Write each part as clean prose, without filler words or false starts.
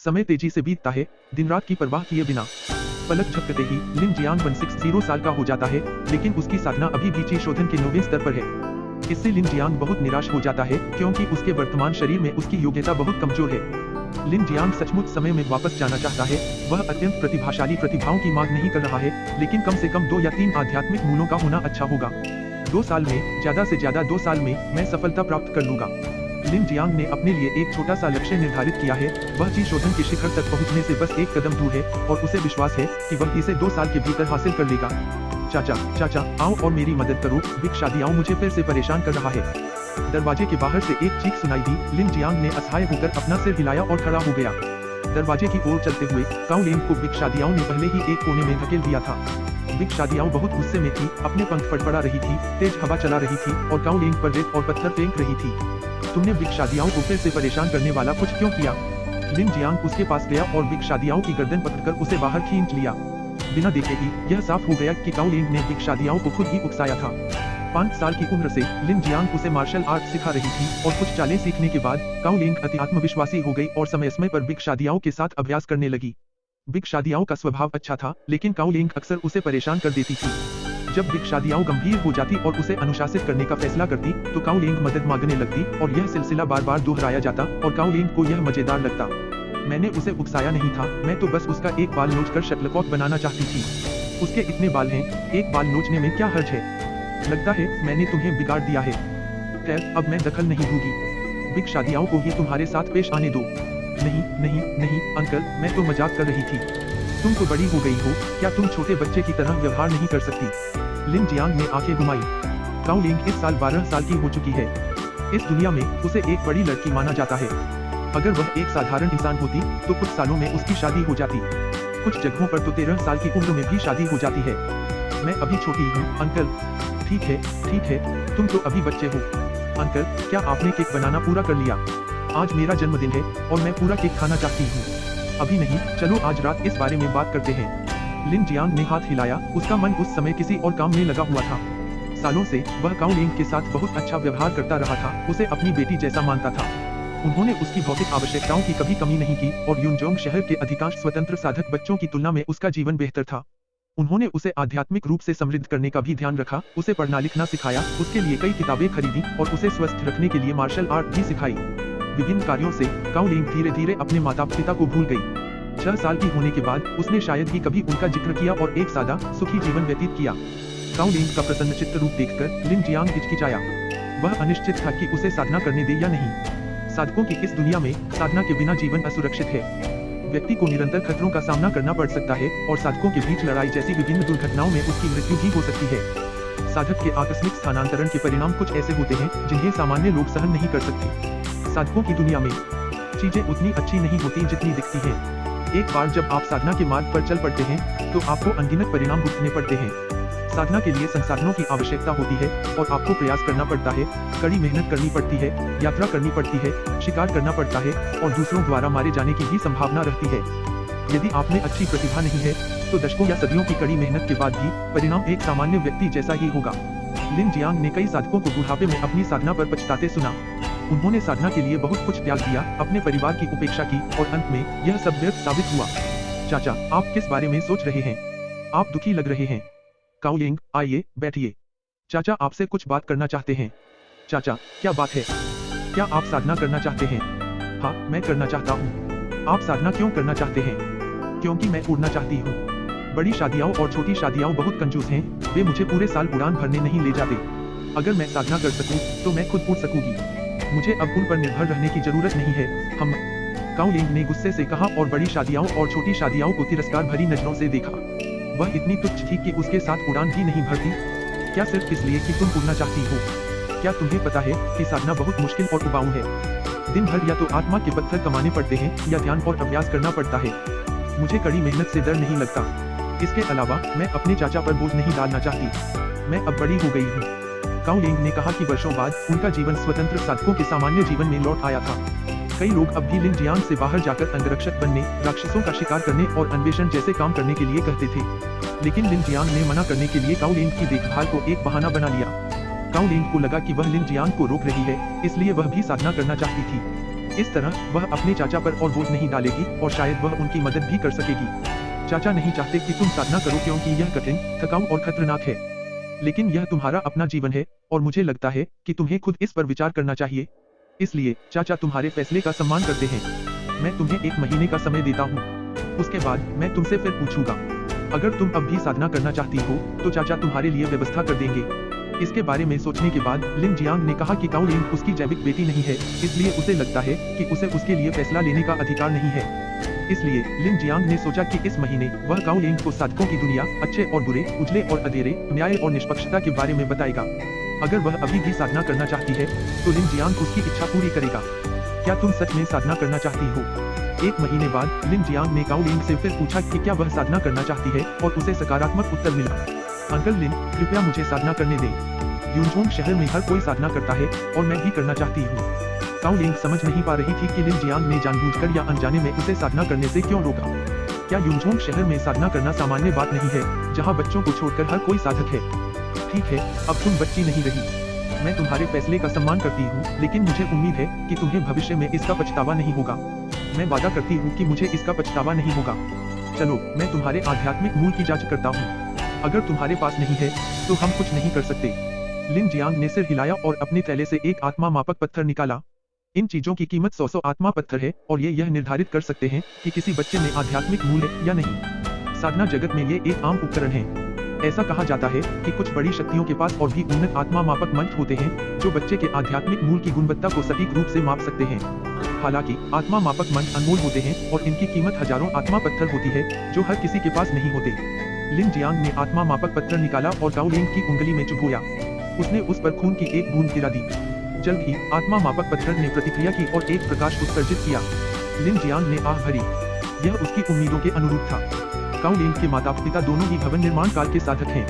समय तेजी से बीतता है, दिन रात की परवाह किए बिना। पलक झपकते ही लिन जियांग 160 साल का हो जाता है, लेकिन उसकी साधना अभी भी ची शोधन के 9वें स्तर पर है। इससे लिन जियांग बहुत निराश हो जाता है, क्योंकि उसके वर्तमान शरीर में उसकी योग्यता बहुत कमजोर है। लिन जियांग सचमुच समय में वापस जाना चाहता है। वह अत्यंत प्रतिभाशाली प्रतिभाओं की मांग नहीं कर रहा है, लेकिन कम से कम 2 या 3 आध्यात्मिक मूलों का होना अच्छा होगा। 2 साल में, ज्यादा से ज्यादा 2 साल में मैं सफलता प्राप्त कर लूंगा। लिन जियांग ने अपने लिए एक छोटा सा लक्ष्य निर्धारित किया है। वह ची शोधन के शिखर तक पहुंचने से बस एक कदम दूर है और उसे विश्वास है कि वह इसे 2 साल के भीतर हासिल कर लेगा। चाचा, आओ और मेरी मदद करो, बिग शादियाओ मुझे फिर से परेशान कर रहा है। दरवाजे के बाहर से एक चीख सुनाई दी। लिन जियांग ने असहाय होकर अपना सिर हिलाया और खड़ा हो गया। दरवाजे की ओर चलते हुए काउ लिंग को बिग शादियाओ ने पहले ही एक कोने में धकेल दिया था। बिग शादियाओ बहुत गुस्से में थी, अपने पंख फड़फड़ा रही थी, तेज हवा चला रही थी और काउ लिंग पर रेत और पत्थर फेंक रही थी। तुमने बिग शादियाओ को फिर से परेशान करने वाला कुछ क्यों किया? लिन जियांग उसके पास गया और बिग शादियाओ की गर्दन पकड़कर उसे बाहर खींच लिया। बिना देखे ही यह साफ हो गया कि काउ लिंग ने बिग शादियाओ को खुद ही उकसाया था। 5 साल की उम्र से लिन जियांग उसे मार्शल आर्ट सिखा रही थी और कुछ चालें सीखने के बाद काउ लिंग अति आत्मविश्वासी हो गई और समय समय पर बिग शादियाओ के साथ अभ्यास करने लगी। बिग शादियाओ का स्वभाव अच्छा था, लेकिन काउ लिंग अक्सर उसे परेशान कर देती थी। जब बिग शादियाओ गंभीर हो जाती और उसे अनुशासित करने का फैसला करती, तो काउ लिंग मदद मांगने लगती और यह सिलसिला बार बार दोहराया जाता और काउ लिंग को यह मजेदार लगता। मैंने उसे उकसाया नहीं था, मैं तो बस उसका एक बाल नोचकर शटलकॉक बनाना चाहती थी। उसके इतने बाल हैं, एक बाल नोचने में क्या हर्ज है? लगता है मैंने तुम्हें बिगाड़ दिया है। खैर, अब मैं दखल नहीं दूंगी। बिग शादियाओ को ही तुम्हारे साथ पेश आने दो। नहीं अंकल, मैं तो मजाक कर रही थी। तुम तो बड़ी हो गई हो, क्या तुम छोटे बच्चे की तरह व्यवहार नहीं कर सकती? लिन जियांग ने आंखें घुमाई। काउ लिंग इस साल 12 साल की हो चुकी है। इस दुनिया में उसे एक बड़ी लड़की माना जाता है। अगर वह एक साधारण इंसान होती, तो कुछ सालों में उसकी शादी हो जाती। कुछ जगहों पर तो 13 साल की उम्र में भी शादी हो जाती है। मैं अभी छोटी हूँ, अंकल। ठीक है, तुम तो अभी बच्चे हो। अंकल, क्या आपने केक बनाना पूरा कर लिया? आज मेरा जन्मदिन है और मैं पूरा केक खाना चाहती हूँ। अभी नहीं, चलो आज रात इस बारे में बात करते हैं। लिन जियांग ने हाथ हिलाया। उसका मन उस समय किसी और काम में लगा हुआ था। सालों से वह काउ लिंग के साथ बहुत अच्छा व्यवहार करता रहा था, उसे अपनी बेटी जैसा मानता था। उन्होंने उसकी भौतिक आवश्यकताओं की कभी कमी नहीं की और यूनजोंग शहर के अधिकांश स्वतंत्र साधक बच्चों की तुलना में उसका जीवन बेहतर था। उन्होंने उसे आध्यात्मिक रूप से समृद्ध करने का भी ध्यान रखा, उसे पढ़ना लिखना सिखाया, उसके लिए कई किताबें खरीदी और उसे स्वस्थ रखने के लिए मार्शल आर्ट भी सिखाई। विभिन्न कार्यों से काउ लिंग धीरे धीरे अपने माता पिता को भूल गई। 6 साल की होने के बाद उसने शायद ही कभी उनका जिक्र किया और एक सादा, सुखी जीवन व्यतीत किया। काउ लिंग का प्रसन्न चित्त रूप देखकर लिन जियांग हिचकिचाया। वह अनिश्चित था कि उसे साधना करने दे या नहीं। साधकों की इस दुनिया में साधना के बिना जीवन असुरक्षित है। व्यक्ति को निरंतर खतरों का सामना करना पड़ सकता है और साधकों के बीच लड़ाई जैसी विभिन्न दुर्घटनाओं में उसकी मृत्यु भी हो सकती है। साधक के आकस्मिक स्थानांतरण के परिणाम कुछ ऐसे होते हैं जिन्हें सामान्य लोग सहन नहीं कर सकते। साधकों की दुनिया में चीजें उतनी अच्छी नहीं होती जितनी दिखती हैं। एक बार जब आप साधना के मार्ग पर चल पड़ते हैं, तो आपको अनगिनत परिणाम भुगतने पड़ते हैं। साधना के लिए संसाधनों की आवश्यकता होती है और आपको प्रयास करना पड़ता है, कड़ी मेहनत करनी पड़ती है, यात्रा करनी पड़ती है, शिकार करना पड़ता है और दूसरों द्वारा मारे जाने की भी संभावना रहती है। यदि आप में अच्छी प्रतिभा नहीं है, तो दशकों या सदियों की कड़ी मेहनत के बाद भी परिणाम एक सामान्य व्यक्ति जैसा ही होगा। लिन जियांग ने कई साधकों को बुढ़ापे में अपनी साधना पर पछताते सुना। उन्होंने साधना के लिए बहुत कुछ त्याग दिया, अपने परिवार की उपेक्षा की और अंत में यह सब व्यर्थ साबित हुआ। चाचा, आप किस बारे में सोच रहे हैं? आप दुखी लग रहे हैं। काउ लिंग, आइए, बैठिए। चाचा आपसे कुछ बात करना चाहते हैं। चाचा, क्या बात है? क्या आप साधना करना चाहते हैं? हाँ, मैं करना चाहता हूँ। आप साधना क्यों करना चाहते हैं? क्योंकि मैं उड़ना चाहती हूँ। बड़ी शादियाओं और छोटी शादियाओं बहुत कंजूस हैं, वे मुझे पूरे साल उड़ान भरने नहीं ले जाते। अगर मैं साधना कर सकूं, तो मैं खुद उड़ सकूंगी। मुझे अब उन पर निर्भर रहने की जरूरत नहीं है। हम काउ लिंग ने गुस्से से कहा और बड़ी शादियाओं और छोटी शादियाओं को तिरस्कार भरी नजरों से देखा। वह इतनी तुच्छ थी कि उसके साथ उड़ान भी नहीं भरती। क्या सिर्फ इसलिए कि तुम उड़ना चाहती हो? क्या तुम्हें पता है कि साधना बहुत मुश्किल और उबाऊ है? दिन भर या तो आत्मा के पत्थर कमाने पड़ते हैं या ध्यान और अभ्यास करना पड़ता है। मुझे कड़ी मेहनत से डर नहीं लगता। इसके अलावा मैं अपने चाचा पर बोझ नहीं डालना चाहती। मैं अब बड़ी हो गई हूँ। काउ लिंग ने कहा कि वर्षों बाद उनका जीवन स्वतंत्र साधकों के सामान्य जीवन में लौट आया था। कई लोग अब भी लिन जियांग से बाहर जाकर अंगरक्षक बनने, राक्षसों का शिकार करने और अन्वेषण जैसे काम करने के लिए कहते थे, लेकिन लिन जियांग ने मना करने के लिए काउ लिंग की देखभाल को एक बहाना बना लिया। काउ लिंग को लगा कि वह लिन जियांग को रोक रही है, इसलिए वह भी साधना करना चाहती थी। इस तरह वह अपने चाचा पर और बोझ नहीं डालेगी और शायद वह उनकी मदद भी कर सकेगी। चाचा नहीं चाहते कि तुम साधना करो क्योंकि यह कठिन, थकाऊ और खतरनाक है। लेकिन यह तुम्हारा अपना जीवन है और मुझे लगता है कि तुम्हें खुद इस पर विचार करना चाहिए। इसलिए चाचा तुम्हारे फैसले का सम्मान करते हैं। मैं तुम्हें 1 महीने का समय देता हूँ। उसके बाद मैं तुमसे फिर पूछूंगा। अगर तुम अब भी साधना करना चाहती हो तो चाचा तुम्हारे लिए व्यवस्था कर देंगे। इसके बारे में सोचने के बाद लिन जियांग ने कहा कि काओ लिंग उसकी जैविक बेटी नहीं है, इसलिए उसे लगता है कि उसे उसके लिए फैसला लेने का अधिकार नहीं है। इसलिए लिन जियांग ने सोचा कि इस महीने वह काओ लिंग को साधकों की दुनिया, अच्छे और बुरे, उजले और अंधेरे, न्याय और निष्पक्षता के बारे में बताएगा। अगर वह अभी भी साधना करना चाहती है तो लिन जियांग उसकी इच्छा पूरी करेगा। क्या तुम सच में साधना करना चाहती हो? 1 महीने बाद लिन जियांग ने काओ लिंग से फिर पूछा कि क्या वह साधना करना चाहती है और उसे सकारात्मक उत्तर मिला। अंकल लिन, कृपया मुझे साधना करने दें। यूनझोंग शहर में हर कोई साधना करता है और मैं भी करना चाहती हूँ। काओ लिंग समझ नहीं पा रही थी कि लिन जियांग ने जानबूझकर या अनजाने में उसे साधना करने से क्यों रोका। क्या यूनझोंग शहर में साधना करना सामान्य बात नहीं है, जहाँ बच्चों को छोड़कर हर कोई साधक है? ठीक है, अब तुम बच्ची नहीं रही। मैं तुम्हारे फैसले का सम्मान करती हूँ, लेकिन मुझे उम्मीद है कि तुम्हें भविष्य में इसका पछतावा नहीं होगा। मैं वादा करती हूँ कि मुझे इसका पछतावा नहीं होगा। चलो, मैं तुम्हारे आध्यात्मिक मूल की जांच करता हूँ। अगर तुम्हारे पास नहीं है तो हम कुछ नहीं कर सकते। लिन जियांग ने सिर हिलाया और अपने थैले से एक आत्मा मापक पत्थर निकाला। इन चीजों की कीमत 100 आत्मा पत्थर है और ये यह निर्धारित कर सकते हैं कि किसी बच्चे में आध्यात्मिक मूल है या नहीं। साधना जगत में ये एक आम उपकरण है। ऐसा कहा जाता है कि कुछ बड़ी शक्तियों के पास और भी उन्नत आत्मा मापक मंत्र होते हैं जो बच्चे के आध्यात्मिक मूल की गुणवत्ता को सटीक रूप से माप सकते हैं। हालांकि आत्मा मापक मंत्र अनमोल होते हैं और इनकी कीमत हजारों आत्मा पत्थर होती है जो हर किसी के पास नहीं होते। लिन जियांग ने आत्मा मापक पत्थर निकाला और काओ लिंग की उंगली में चुभोया। उसने उस पर खून की एक बूंद गिरा दी। जल्द ही आत्मा मापक पत्थर ने प्रतिक्रिया की और एक प्रकाश उत्सर्जित किया। लिन जियांग ने आह भरी। यह उसकी उम्मीदों के अनुरूप था। काओ लिंग के माता पिता दोनों ही भवन निर्माण काल के साधक हैं।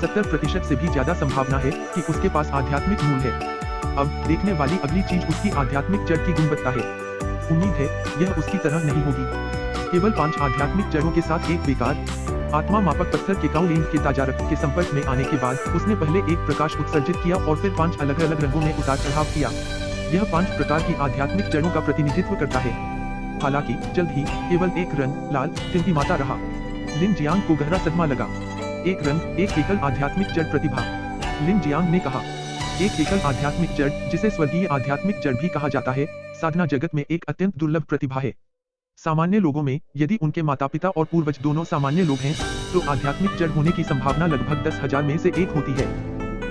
70% से भी ज्यादा संभावना है कि उसके पास आध्यात्मिक मूल है। अब देखने वाली अगली चीज उसकी आध्यात्मिक जड़ की गुणवत्ता है। उम्मीद है यह उसकी तरह नहीं होगी। केवल 5 आध्यात्मिक जड़ों के साथ एक बेकार आत्मा मापक पत्थर के काओ लिंग के ताजा रक्त के संपर्क में आने के बाद उसने पहले एक प्रकाश उत्सर्जित किया और फिर 5 अलग अलग रंगों में उतार चढ़ाव किया। यह 5 प्रकार की आध्यात्मिक जड़ों का प्रतिनिधित्व करता है। हालांकि जल्द ही केवल एक रंग लाल टिमटिमाता रहा। लिन जियांग को गहरा सदमा लगा। एक रंग, एक एकल आध्यात्मिक जड़ प्रतिभा। लिन जियांग ने कहा, एक एकल आध्यात्मिक जड़ जिसे स्वर्गीय आध्यात्मिक जड़ भी कहा जाता है, साधना जगत में एक अत्यंत दुर्लभ प्रतिभा है। सामान्य लोगों में यदि उनके माता पिता और पूर्वज दोनों सामान्य लोग हैं तो आध्यात्मिक जड़ होने की संभावना लगभग 10,000 में से 1 होती है।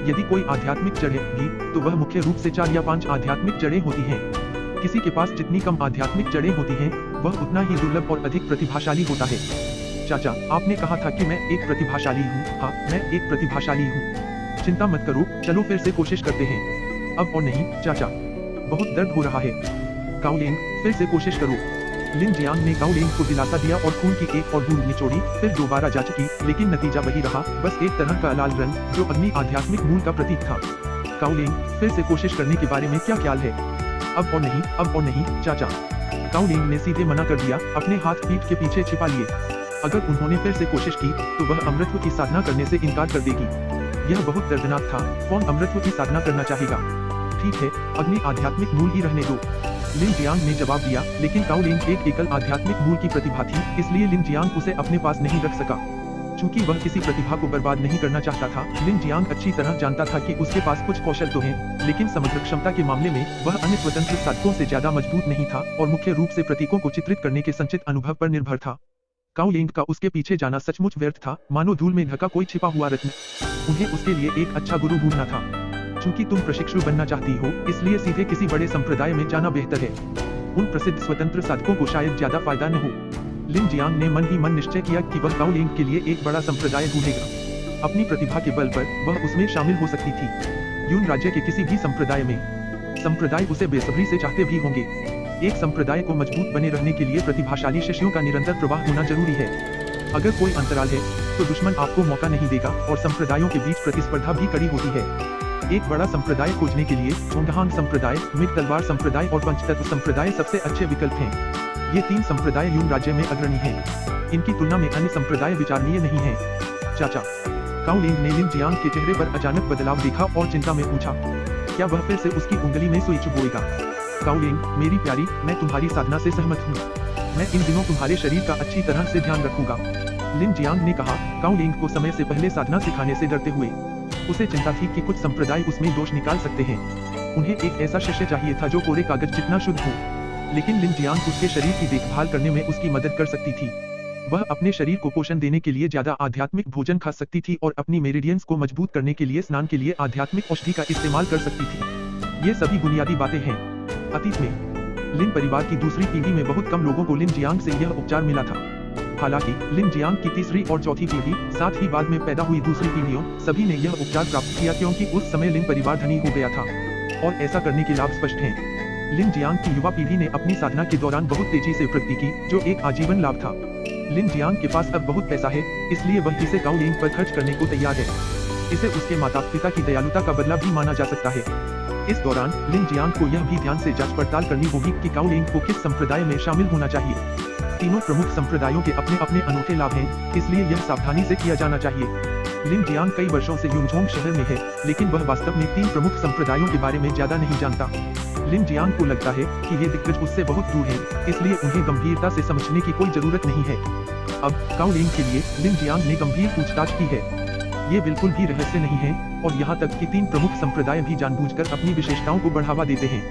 यदि कोई आध्यात्मिक जड़ है भी तो वह मुख्य रूप से 4 या 5 आध्यात्मिक जड़ें होती हैं। किसी के पास जितनी कम आध्यात्मिक जड़ें होती हैं वह उतना ही दुर्लभ और अधिक प्रतिभाशाली होता है। चाचा, आपने कहा था कि मैं एक प्रतिभाशाली हूँ। हाँ, मैं एक प्रतिभाशाली हूँ। चिंता मत करो, चलो फिर से कोशिश करते हैं। अब और नहीं चाचा, बहुत दर्द हो रहा है। काओ लिंग, फिर से कोशिश करो। लिन जियांग ने काओ लिंग को दिलासा दिया और खून की एक और बूंद निचोड़ी, फिर दोबारा जांच की, लेकिन नतीजा वही रहा, बस एक तरह का लाल रंग जो अग्नि आध्यात्मिक मूल का प्रतीक था। काओ लिंग, फिर से कोशिश करने के बारे में क्या ख्याल है? अब और नहीं, अब और नहीं चाचा। काओ लिंग ने सीधे मना कर दिया, अपने हाथ पीठ के पीछे छिपा लिए। अगर उन्होंने फिर से कोशिश की तो वह अमृतत्व की साधना करने से इनकार कर देगी। यह बहुत दर्दनाक था। कौन अमृतत्व की साधना करना चाहेगा? ठीक है, अग्नि आध्यात्मिक मूल ही रहने दो। लिन जियांग ने जवाब दिया, लेकिन काओ लिंग एक एकल आध्यात्मिक मूल की प्रतिभा थी, इसलिए लिन जियांग उसे अपने पास नहीं रख सका। चूंकि वह किसी प्रतिभा को बर्बाद नहीं करना चाहता था, लिन जियांग अच्छी तरह जानता था कि उसके पास कुछ कौशल तो हैं, लेकिन समग्र क्षमता के मामले में वह अन्य स्वतंत्र साधकों से ज्यादा मजबूत नहीं था और मुख्य रूप से प्रतीकों को चित्रित करने के संचित अनुभव पर निर्भर था। काओ लिंग का उसके पीछे जाना सचमुच व्यर्थ था, मानो धूल में ढका कोई छिपा हुआ रत्न। उन्हें उसके लिए एक अच्छा गुरु ढूंढना था। चूंकि तुम प्रशिक्षु बनना चाहती हो, इसलिए सीधे किसी बड़े संप्रदाय में जाना बेहतर है। उन प्रसिद्ध स्वतंत्र साधकों को शायद ज्यादा फायदा न हो। लिन जियांग ने मन ही मन निश्चय किया कि वह काओ लिंग के लिए एक बड़ा संप्रदाय ढूंढेगा। अपनी प्रतिभा के बल पर वह उसमें शामिल हो सकती थी। यून राज्य के किसी भी संप्रदाय में संप्रदाय उसे बेसब्री से चाहते भी होंगे। एक संप्रदाय को मजबूत बने रहने के लिए प्रतिभाशाली शिष्यों का निरंतर प्रवाह होना जरूरी है। अगर कोई अंतराल है तो दुश्मन आपको मौका नहीं देगा और संप्रदायों के बीच प्रतिस्पर्धा भी कड़ी होती है। एक बड़ा संप्रदाय खोजने के लिए चोंगहांग संप्रदाय, मिग तलवार संप्रदाय और पंचतत्व संप्रदाय सबसे अच्छे विकल्प हैं। ये 3 संप्रदाय यून राज्य में अग्रणी हैं। इनकी तुलना में अन्य संप्रदाय विचारणीय नहीं हैं। चाचा, काओ लिंग ने लिन जियांग के चेहरे पर अचानक बदलाव देखा और चिंता में पूछा, क्या वह फिर से उसकी उंगली में सुई चुभोएगा? काओ लिंग, मेरी प्यारी, मैं तुम्हारी साधना से सहमत हूँ। मैं इन दिनों तुम्हारे शरीर का अच्छी तरह से ध्यान रखूंगा। लिन जियांग ने कहा। काओ लिंग को समय से पहले साधना सिखाने से डरते हुए उसे चिंता थी कि कुछ संप्रदाय उसमें दोष निकाल सकते हैं। उन्हें एक ऐसा शिष्य चाहिए था जो कोरे कागज जितना शुद्ध हो, लेकिन लिन जियांग उसके शरीर की देखभाल करने में उसकी मदद कर सकती थी। वह अपने शरीर को पोषण देने के लिए ज्यादा आध्यात्मिक भोजन खा सकती थी और अपनी मेरिडियंस को मजबूत करने के लिए स्नान के लिए आध्यात्मिक औषधि का इस्तेमाल कर सकती थी। ये सभी बुनियादी बातें हैं। अतीत में लिन परिवार की दूसरी पीढ़ी में बहुत कम लोगों को लिन जियांग से यह उपचार मिला था। हालांकि लिन जियांग की तीसरी और चौथी पीढ़ी, साथ ही बाद में पैदा हुई दूसरी पीढ़ियों, सभी ने यह उपचार प्राप्त किया क्योंकि उस समय लिन परिवार धनी हो गया था और ऐसा करने के लाभ स्पष्ट हैं। लिन जियांग की युवा पीढ़ी ने अपनी साधना के दौरान बहुत तेजी से प्रगति की, जो एक आजीवन लाभ था। लिन जियांग के पास अब बहुत पैसा है, इसलिए वह इसे काओ लिंग पर खर्च करने को तैयार है। इसे उसके माता पिता की दयालुता का बदला भी माना जा सकता है। इस दौरान लिन जियांग को यह भी ध्यान से जांच पड़ताल करनी होगी कि काओ लिंग को किस संप्रदाय में शामिल होना चाहिए। तीनों प्रमुख संप्रदायों के अपने अपने अनोखे लाभ हैं, इसलिए यह सावधानी से किया जाना चाहिए। लिन जियांग कई वर्षों से यूनझोंग शहर में है, लेकिन वह वास्तव में 3 प्रमुख संप्रदायों के बारे में ज्यादा नहीं जानता। लिन जियांग को लगता है कि ये दिग्गज उससे बहुत दूर हैं, इसलिए उन्हें गंभीरता से समझने की कोई जरूरत नहीं है। अब काओ लिंग के लिए लिन जियांग ने गंभीर पूछताछ की है। ये बिल्कुल भी रहस्य नहीं है और यहाँ तक कि 3 प्रमुख संप्रदाय भी जानबूझकर अपनी विशेषताओं को बढ़ावा देते हैं।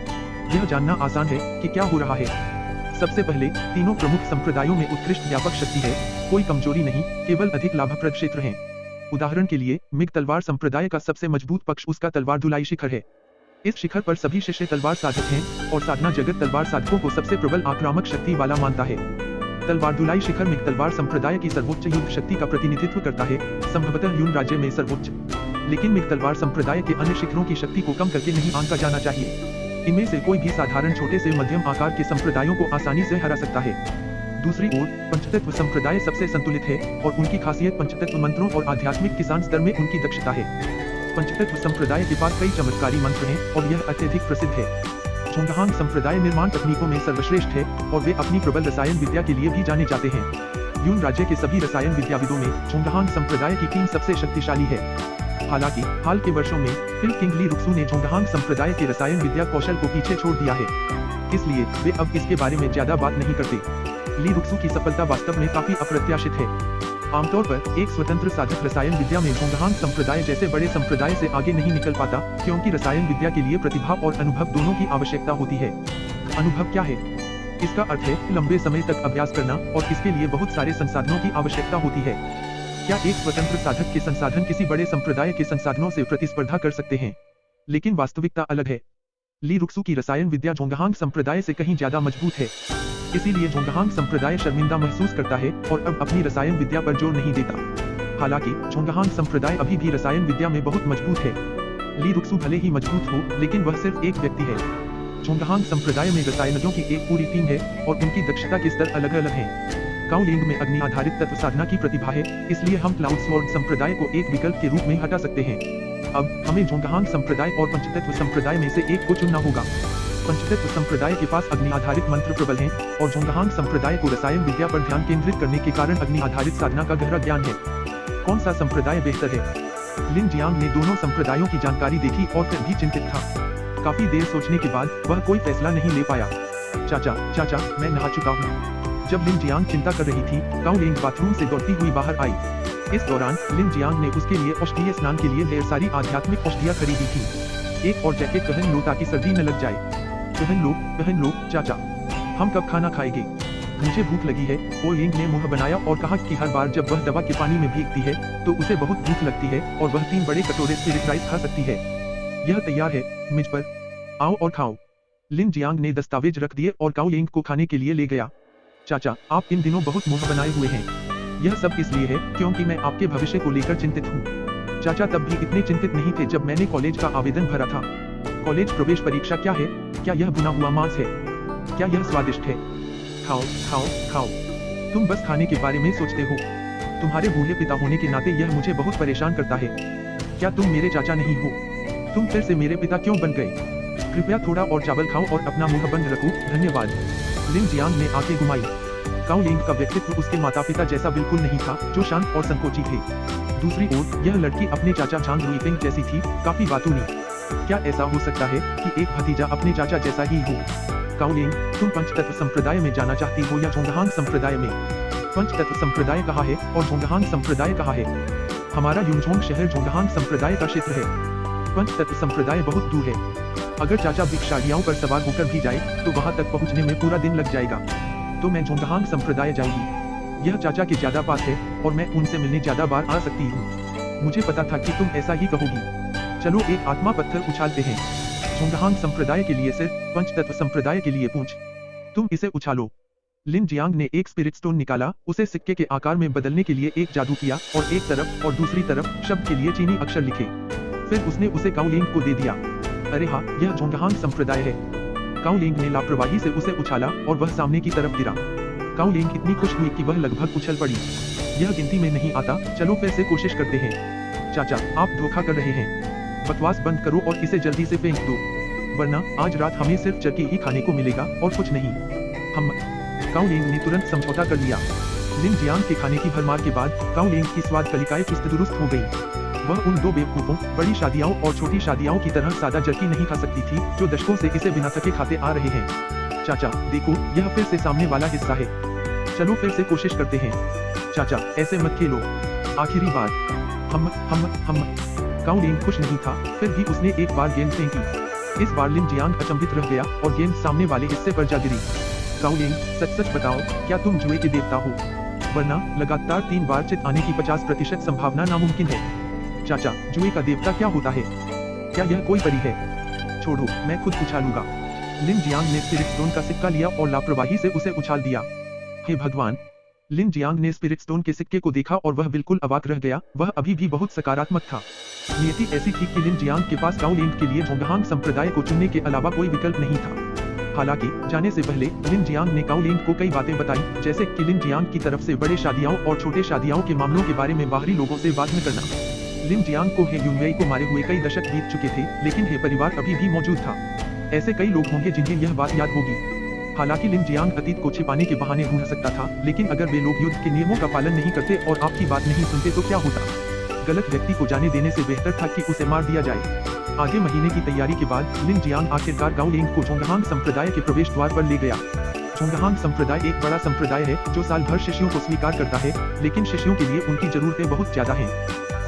यह जानना आसान है कि क्या हो रहा है। सबसे पहले, तीनों प्रमुख संप्रदायों में उत्कृष्ट व्यापक शक्ति है, कोई कमजोरी नहीं, केवल अधिक लाभप्रद क्षेत्र हैं। उदाहरण के लिए, मिग तलवार संप्रदाय का सबसे मजबूत पक्ष उसका तलवार धुलाई शिखर है। इस शिखर पर सभी शिष्य तलवार साधक हैं और साधना जगत तलवार साधकों को सबसे प्रबल आक्रामक शक्ति वाला मानता है। तलवार धुलाई शिखर मिग तलवार संप्रदाय की सर्वोच्च युद्ध शक्ति का प्रतिनिधित्व करता है, संभवतः यून राज्य में सर्वोच्च। लेकिन मिग तलवार संप्रदाय के अन्य शिखरों की शक्ति को कम करके नहीं आंका जाना चाहिए। इनमें से कोई भी साधारण छोटे से मध्यम आकार के संप्रदायों को आसानी से हरा सकता है। दूसरी ओर, पंचतत्व संप्रदाय सबसे संतुलित है और उनकी खासियत पंचतत्व मंत्रों और आध्यात्मिक किसान स्तर में उनकी दक्षता है। पंचतत्व संप्रदाय के पास कई चमत्कारी मंत्र हैं और यह अत्यधिक प्रसिद्ध है। झोंगहांग संप्रदाय निर्माण तकनीकों में सर्वश्रेष्ठ है और वे अपनी प्रबल रसायन विद्या के लिए भी जाने जाते हैं। यून राज्य के सभी रसायन विद्याविदों में झोंगहांग संप्रदाय की टीम सबसे शक्तिशाली है। हालांकि हाल के वर्षों में फिल किंग ली रुक्सू ने झोंगहांग संप्रदाय के रसायन विद्या कौशल को पीछे छोड़ दिया है, इसलिए वे अब इसके बारे में ज्यादा बात नहीं करते। ली रुक्सू की सफलता वास्तव में काफी अप्रत्याशित है। आमतौर पर एक स्वतंत्र साधक रसायन विद्या में झोंगहांग संप्रदाय जैसे बड़े संप्रदाय से आगे नहीं निकल पाता, क्योंकि रसायन विद्या के लिए प्रतिभा और अनुभव दोनों की आवश्यकता होती है। अनुभव क्या है? इसका अर्थ है लंबे समय तक अभ्यास करना और इसके लिए बहुत सारे संसाधनों की आवश्यकता होती है। क्या एक स्वतंत्र साधक के संसाधन किसी बड़े संप्रदाय के संसाधनों से प्रतिस्पर्धा कर सकते हैं? लेकिन वास्तविकता अलग है। ली रुक्सू की रसायन विद्या झोंगहांग संप्रदाय से कहीं ज्यादा मजबूत है, इसीलिए झोंगहांग संप्रदाय शर्मिंदा महसूस करता है और अब अपनी रसायन विद्या पर जोर नहीं देता। हालांकि झोंगहांग संप्रदाय अभी भी रसायन विद्या में बहुत मजबूत है। ली रुक्सू भले ही मजबूत हो, लेकिन वह सिर्फ एक व्यक्ति है। झोंगहांग संप्रदाय में रसायनज्ञों की एक पूरी टीम है और उनकी दक्षता के स्तर अलग अलग हैं। काओ लिंग में अग्नि आधारित तत्व साधना की प्रतिभा है, इसलिए हम क्लाउड स्वॉर्ड संप्रदाय को एक विकल्प के रूप में हटा सकते हैं। अब हमें झोंगहांग संप्रदाय और पंचतत्व संप्रदाय में से एक को चुनना होगा। पंचतत्व संप्रदाय के पास अग्नि आधारित मंत्र प्रबल हैं और झोंगहांग संप्रदाय को रसायन विद्या पर ध्यान केंद्रित करने के कारण अग्नि आधारित साधना का गहरा ज्ञान है। कौन सा संप्रदाय बेहतर है? लिन जियांग ने दोनों संप्रदायों की जानकारी देखी और फिर भी चिंतित था। काफी देर सोचने के बाद वह कोई फैसला नहीं ले पाया। चाचा, मैं नहा चुका हूँ। जब लिन जियांग चिंता कर रही थी, काओ लिंग बाथरूम से दौड़ती हुई बाहर आई। इस दौरान लिन जियांग ने उसके लिए औषधीय स्नान के लिए ढेर सारी आध्यात्मिक औषधियाँ खरीदी थी। एक और जैकेट पहन लो ताकि सर्दी न लग जाए। पहन लो चाचा। हम कब खाना खाएंगे? मुझे भूख लगी है। ओ लिंग ने मुंह बनाया और कहा कि हर बार जब वह दवा के पानी में भीगती है तो उसे बहुत भूख लगती है और वह 3 बड़े कटोरे स्पिरिट राइस खा सकती है। यह तैयार है मेज पर, आओ और खाओ। लिन जियांग ने दस्तावेज रख दिए और काओ लिंग को खाने के लिए ले गया। चाचा, आप इन दिनों बहुत मुंह बनाए हुए हैं। यह सब इसलिए है क्योंकि मैं आपके भविष्य को लेकर चिंतित हूँ। चाचा तब भी इतने चिंतित नहीं थे जब मैंने कॉलेज का आवेदन भरा था। कॉलेज प्रवेश परीक्षा क्या है? क्या यह भुना हुआ मांस है? क्या यह स्वादिष्ट है? खाओ। तुम बस खाने के बारे में सोचते हो। तुम्हारे बूढ़े पिता होने के नाते यह मुझे बहुत परेशान करता है। क्या तुम मेरे चाचा नहीं हो? तुम फिर से मेरे पिता क्यों बन गए? कृपया थोड़ा और चावल खाओ और अपना मुंह बंद रखो, धन्यवाद। लिन जियांग ने आंखें घुमाई। काओ लिंग का व्यक्तित्व उसके माता पिता जैसा बिल्कुल नहीं था, जो शांत और संकोची थे। दूसरी ओर यह लड़की अपने चाचा झांग रुईफेंग जैसी थी, काफी बातूनी। क्या ऐसा हो सकता है कि एक भतीजा अपने चाचा जैसा ही हो? काओलिंग, तुम पंचतत्व संप्रदाय में जाना चाहती हो या जोंगहांग संप्रदाय में? पंचतत्व संप्रदाय कहाँ है और जोंगहांग संप्रदाय कहाँ है? हमारा युमझोंग शहर जोंगहांग संप्रदाय का क्षेत्र है। पंचतत्व संप्रदाय बहुत दूर है। अगर चाचा भिक्षाड़ियों पर सवार होकर भी जाए तो वहां तक पहुंचने में पूरा दिन लग जाएगा। तो मैं जोंगहांग संप्रदाय जाऊंगी। यह चाचा के ज्यादा पास है और मैं उनसे मिलने ज्यादा बार आ सकती हूँ। मुझे पता था कि तुम ऐसा ही कहोगी। चलो एक आत्मा पत्थर उछालते हैं। जोंगहांग संप्रदाय के लिए सिर्फ, पंचतत्व संप्रदाय के लिए पूंछ। तुम इसे उछालो। लिन जियांग ने एक स्पिरिट स्टोन निकाला, उसे सिक्के के आकार में बदलने के लिए एक जादू किया और एक तरफ और दूसरी तरफ शब्द के लिए चीनी अक्षर लिखे। फिर उसने उसे काओलिंग को दे दिया। अरे हाँ, यह जोंगहांग संप्रदाय है। काओलिंग ने लापरवाही से उसे उछाला और वह सामने की तरफ गिरा। काओलिंग इतनी खुश हुई कि वह लगभग उछल पड़ी। यह गिनती में नहीं आता, चलो फिर से कोशिश करते हैं। चाचा, आप धोखा कर रहे हैं। बकवास बंद करो और इसे जल्दी से फेंक दो, वरना आज रात हमें सिर्फ चरकी ही खाने को मिलेगा और कुछ नहीं। हम काओलिंग ने तुरंत समझौता कर लिया। लिन जियांग के खाने की भरमार के बाद काओलिंग की स्वाद कलिकाएं चुस्त दुरुस्त हो गई। वह उन दो बेवकूफों, बड़ी शादियों और छोटी शादियों की तरह सादा जर्की नहीं खा सकती थी जो दशकों से इसे बिना थके खाते आ रहे हैं। चाचा, देखो, यह फिर से सामने वाला हिस्सा है। चलो फिर से कोशिश करते हैं। चाचा, ऐसे मत खेलो। आखिरी बार। हम काओलिंग खुश नहीं था, फिर भी उसने एक बार गेंद फेंकी। इस बार लिन जियांग अचंभित रह गया और गेंद सामने वाले हिस्से पर जा गिरी। काओलिंग, सच सच बताओ, क्या तुम जुए के देवता हो? वरना लगातार 3 बार चित आने की 50% संभावना नामुमकिन है। चाचा, जुए का देवता क्या होता है? क्या यह कोई परी है? छोड़ो, मैं खुद उछालूंगा। लिन जियांग ने स्पिरिट स्टोन का सिक्का लिया और लापरवाही से उसे उछाल दिया। हे भगवान! लिन जियांग ने स्पिरिट स्टोन के सिक्के को देखा और वह बिल्कुल अवाक रह गया। वह अभी भी बहुत सकारात्मक था। नियति ऐसी थी कि लिन जियांग के पास काओलिंग के लिए जोंगहांग संप्रदाय को चुनने के अलावा कोई विकल्प नहीं था। हालांकि जाने से पहले लिन जियांग ने काओलिंग को कई बातें बताई, जैसे कि लिन जियांग की तरफ से बड़े शादियों और छोटे शादियों के मामलों के बारे में बाहरी लोगों से बात न करना। लिन जियांग को हे युनवेई को मारे हुए कई दशक बीत चुके थे, लेकिन हे परिवार अभी भी मौजूद था। ऐसे कई लोग होंगे जिन्हें यह बात याद होगी। हालांकि लिन जियांग अतीत को छिपाने के बहाने ढूंढ सकता था, लेकिन अगर वे लोग युद्ध के नियमों का पालन नहीं करते और आपकी बात नहीं सुनते तो क्या होता? गलत व्यक्ति को जाने देने से बेहतर था कि उसे मार दिया जाए। आधे महीने की तैयारी के बाद लिन जियांग आखिरकार काओलिंग को जोंगहांग संप्रदाय के प्रवेश द्वार पर ले गया। जोंगहांग संप्रदाय एक बड़ा संप्रदाय है जो साल भर शिष्यों को स्वीकार करता है, लेकिन शिष्यों के लिए उनकी जरूरतें बहुत ज्यादा हैं।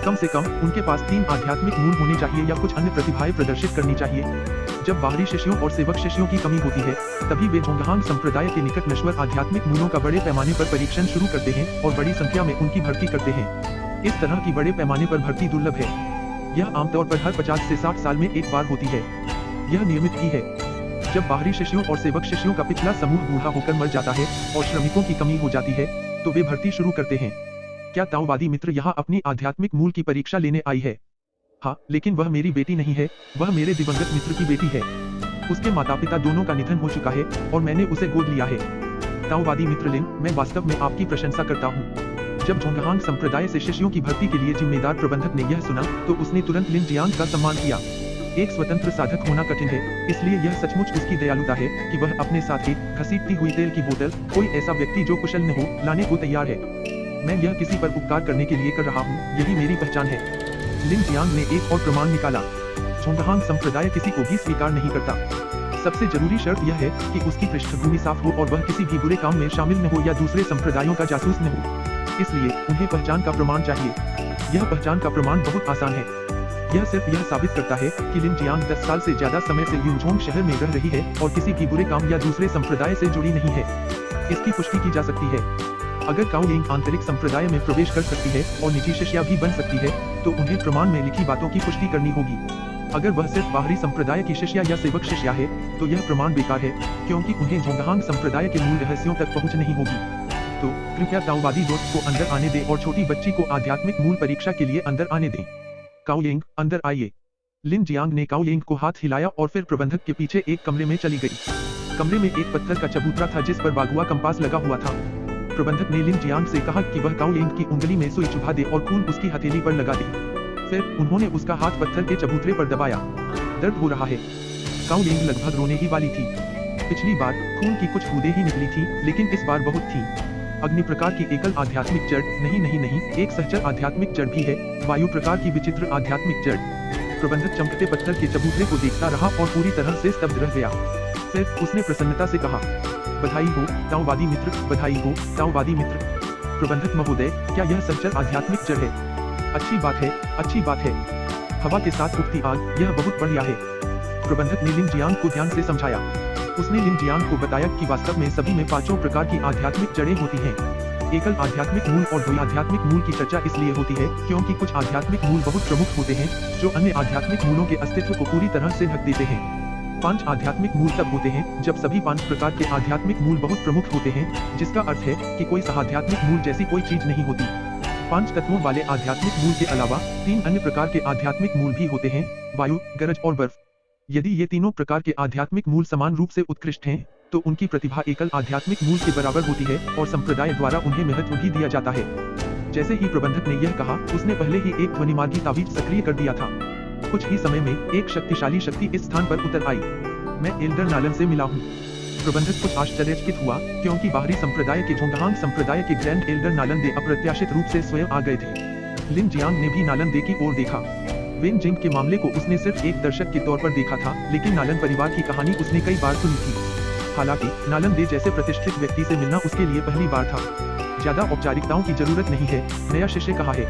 कम से कम उनके पास 3 आध्यात्मिक मूल होने चाहिए या कुछ अन्य प्रतिभाएं प्रदर्शित करनी चाहिए। जब बाहरी शिष्यों और सेवक शिष्यों की कमी होती है, तभी वे जोंगहांग संप्रदाय के निकट नश्वर आध्यात्मिक मूलों का बड़े पैमाने पर परीक्षण शुरू करते हैं और बड़ी संख्या में उनकी भर्ती करते हैं। इस तरह की बड़े पैमाने पर भर्ती दुर्लभ है। यह आमतौर पर हर 50 से 60 साल में एक बार होती है। यह नियमित ही है। जब बाहरी शिष्यों और सेवक शिष्यों का पिछला समूह बूढ़ा होकर मर जाता है और श्रमिकों की कमी हो जाती है, तो वे भर्ती शुरू करते हैं। क्या ताओवादी मित्र यहाँ अपनी आध्यात्मिक मूल की परीक्षा लेने आई है? हाँ, लेकिन वह मेरी बेटी नहीं है, वह मेरे दिवंगत मित्र की बेटी है। उसके माता पिता दोनों का निधन हो चुका है और मैंने उसे गोद लिया है। ताओवादी मित्र लिन, मैं वास्तव में आपकी प्रशंसा करता हूँ। जब जोंगहांग संप्रदाय से शिष्यों की भर्ती के लिए जिम्मेदार प्रबंधक ने यह सुना, तो उसने तुरंत लिन जियांग का सम्मान किया। एक स्वतंत्र साधक होना कठिन है, इसलिए यह सचमुच उसकी दयालुता है कि वह अपने साथ एक घसीटती हुई तेल की बोतल, कोई ऐसा व्यक्ति जो कुशल न हो, लाने को तैयार है। मैं यह किसी पर उपकार करने के लिए कर रहा हूँ, यही मेरी पहचान है। लिन जियांग ने एक और प्रमाण निकाला। जोंगहांग संप्रदाय किसी को भी स्वीकार नहीं करता। सबसे जरूरी शर्त यह है कि उसकी पृष्ठभूमि साफ हो और वह किसी भी बुरे काम में शामिल न हो या दूसरे संप्रदायों का जासूस न हो। इसलिए उन्हें पहचान का प्रमाण चाहिए। यह पहचान का प्रमाण बहुत आसान है। यह सिर्फ यह साबित करता है कि लिन जियांग 10 साल से ज्यादा समय से युमझोंग शहर में रह रही है और किसी भी बुरे काम या दूसरे संप्रदाय से जुड़ी नहीं है। इसकी पुष्टि की जा सकती है। अगर काओलिंग आंतरिक संप्रदाय में प्रवेश कर सकती है और निजी शिष्या भी बन सकती है, तो उन्हें प्रमाण में लिखी बातों की पुष्टि करनी होगी। अगर वह सिर्फ बाहरी संप्रदाय की शिष्या या सेवक शिष्या है, तो यह प्रमाण बेकार है, क्योंकि उन्हें जोंगहांग संप्रदाय के मूल रहस्यों तक पहुंच नहीं होगी। तो कृपया ताओवादी दोस्त को अंदर आने दें और छोटी बच्ची को आध्यात्मिक मूल परीक्षा के लिए अंदर आने दें। काओलिंग, अंदर आइए। लिन जियांग ने काओलिंग को हाथ हिलाया और फिर प्रबंधक के पीछे एक कमरे में चली गई। कमरे में एक पत्थर का चबूतरा था जिस पर बागुआ कंपास लगा हुआ था। प्रबंधक ने लिन जियांग से कहा कि वह काओलिंग की उंगली में सुई चुभा दे और खून उसकी हथेली पर लगा दे। फिर उन्होंने उसका हाथ पत्थर के चबूतरे पर दबाया। दर्द हो रहा है। काओलिंग लगभग रोने ही वाली थी। पिछली बार खून की कुछ बूंदें ही निकली थी, लेकिन इस बार बहुत थी। अग्नि प्रकार की एकल आध्यात्मिक जड़ नहीं, एक सहचर आध्यात्मिक जड़ भी है, वायु प्रकार की विचित्र आध्यात्मिक जड़। प्रबंधक चमकते पत्थर के चबूतरे को देखता रहा और पूरी तरह से स्तब्ध रह गया। फिर उसने प्रसन्नता से कहा, बधाई हो ताओवादी मित्र, बधाई हो ताओवादी मित्र। प्रबंधक महोदय, क्या यह सच्चर आध्यात्मिक जड़ है? अच्छी बात है, अच्छी बात है। हवा के साथ उठती आग, यह बहुत बढ़िया है। प्रबंधक ने लिन जियांग को ध्यान से समझाया। उसने लिन जियांग को बताया कि वास्तव में सभी में 5 प्रकार की आध्यात्मिक जड़ें होती हैं। एकल आध्यात्मिक मूल और द्वि-आध्यात्मिक मूल की चर्चा इसलिए होती है क्योंकि कुछ आध्यात्मिक मूल बहुत प्रमुख होते हैं जो अन्य आध्यात्मिक मूलों के अस्तित्व को पूरी तरह से ढक देते हैं। 5 आध्यात्मिक मूल तब होते हैं जब सभी 5 प्रकार के आध्यात्मिक मूल बहुत प्रमुख होते हैं, जिसका अर्थ है कि कोई सहाध्यात्मिक मूल जैसी कोई चीज नहीं होती। 5 तत्वों वाले आध्यात्मिक मूल के अलावा 3 अन्य प्रकार के आध्यात्मिक मूल भी होते हैं, वायु, गरज और बर्फ। यदि ये तीनों प्रकार के आध्यात्मिक मूल समान रूप से उत्कृष्ट हैं, तो उनकी प्रतिभा एकल आध्यात्मिक मूल के बराबर होती है और संप्रदाय द्वारा उन्हें महत्व भी दिया जाता है। जैसे ही प्रबंधक ने यह कहा, उसने पहले ही एक ध्वनिमार्गी ताबीज सक्रिय कर दिया था। कुछ ही समय में एक शक्तिशाली शक्ति इस स्थान पर उतर आई। मैं एल्डर नालन से मिला हूँ। प्रबंधक कुछ आश्चर्यचकित हुआ क्योंकि बाहरी संप्रदाय के झोंगहांग संप्रदाय के ग्रैंड एल्डर नालन दे अप्रत्याशित रूप से स्वयं आ गए थे। लिन जियांग ने भी नालन दे की ओर देखा। वेन जिंग के मामले को उसने सिर्फ एक दर्शक के तौर पर देखा था, लेकिन नालन परिवार की कहानी उसने कई बार सुनी थी। हालांकि नालन दे जैसे प्रतिष्ठित व्यक्ति से मिलना उसके लिए पहली बार था। ज्यादा औपचारिकताओं की जरूरत नहीं है, नया शिष्य कहा है।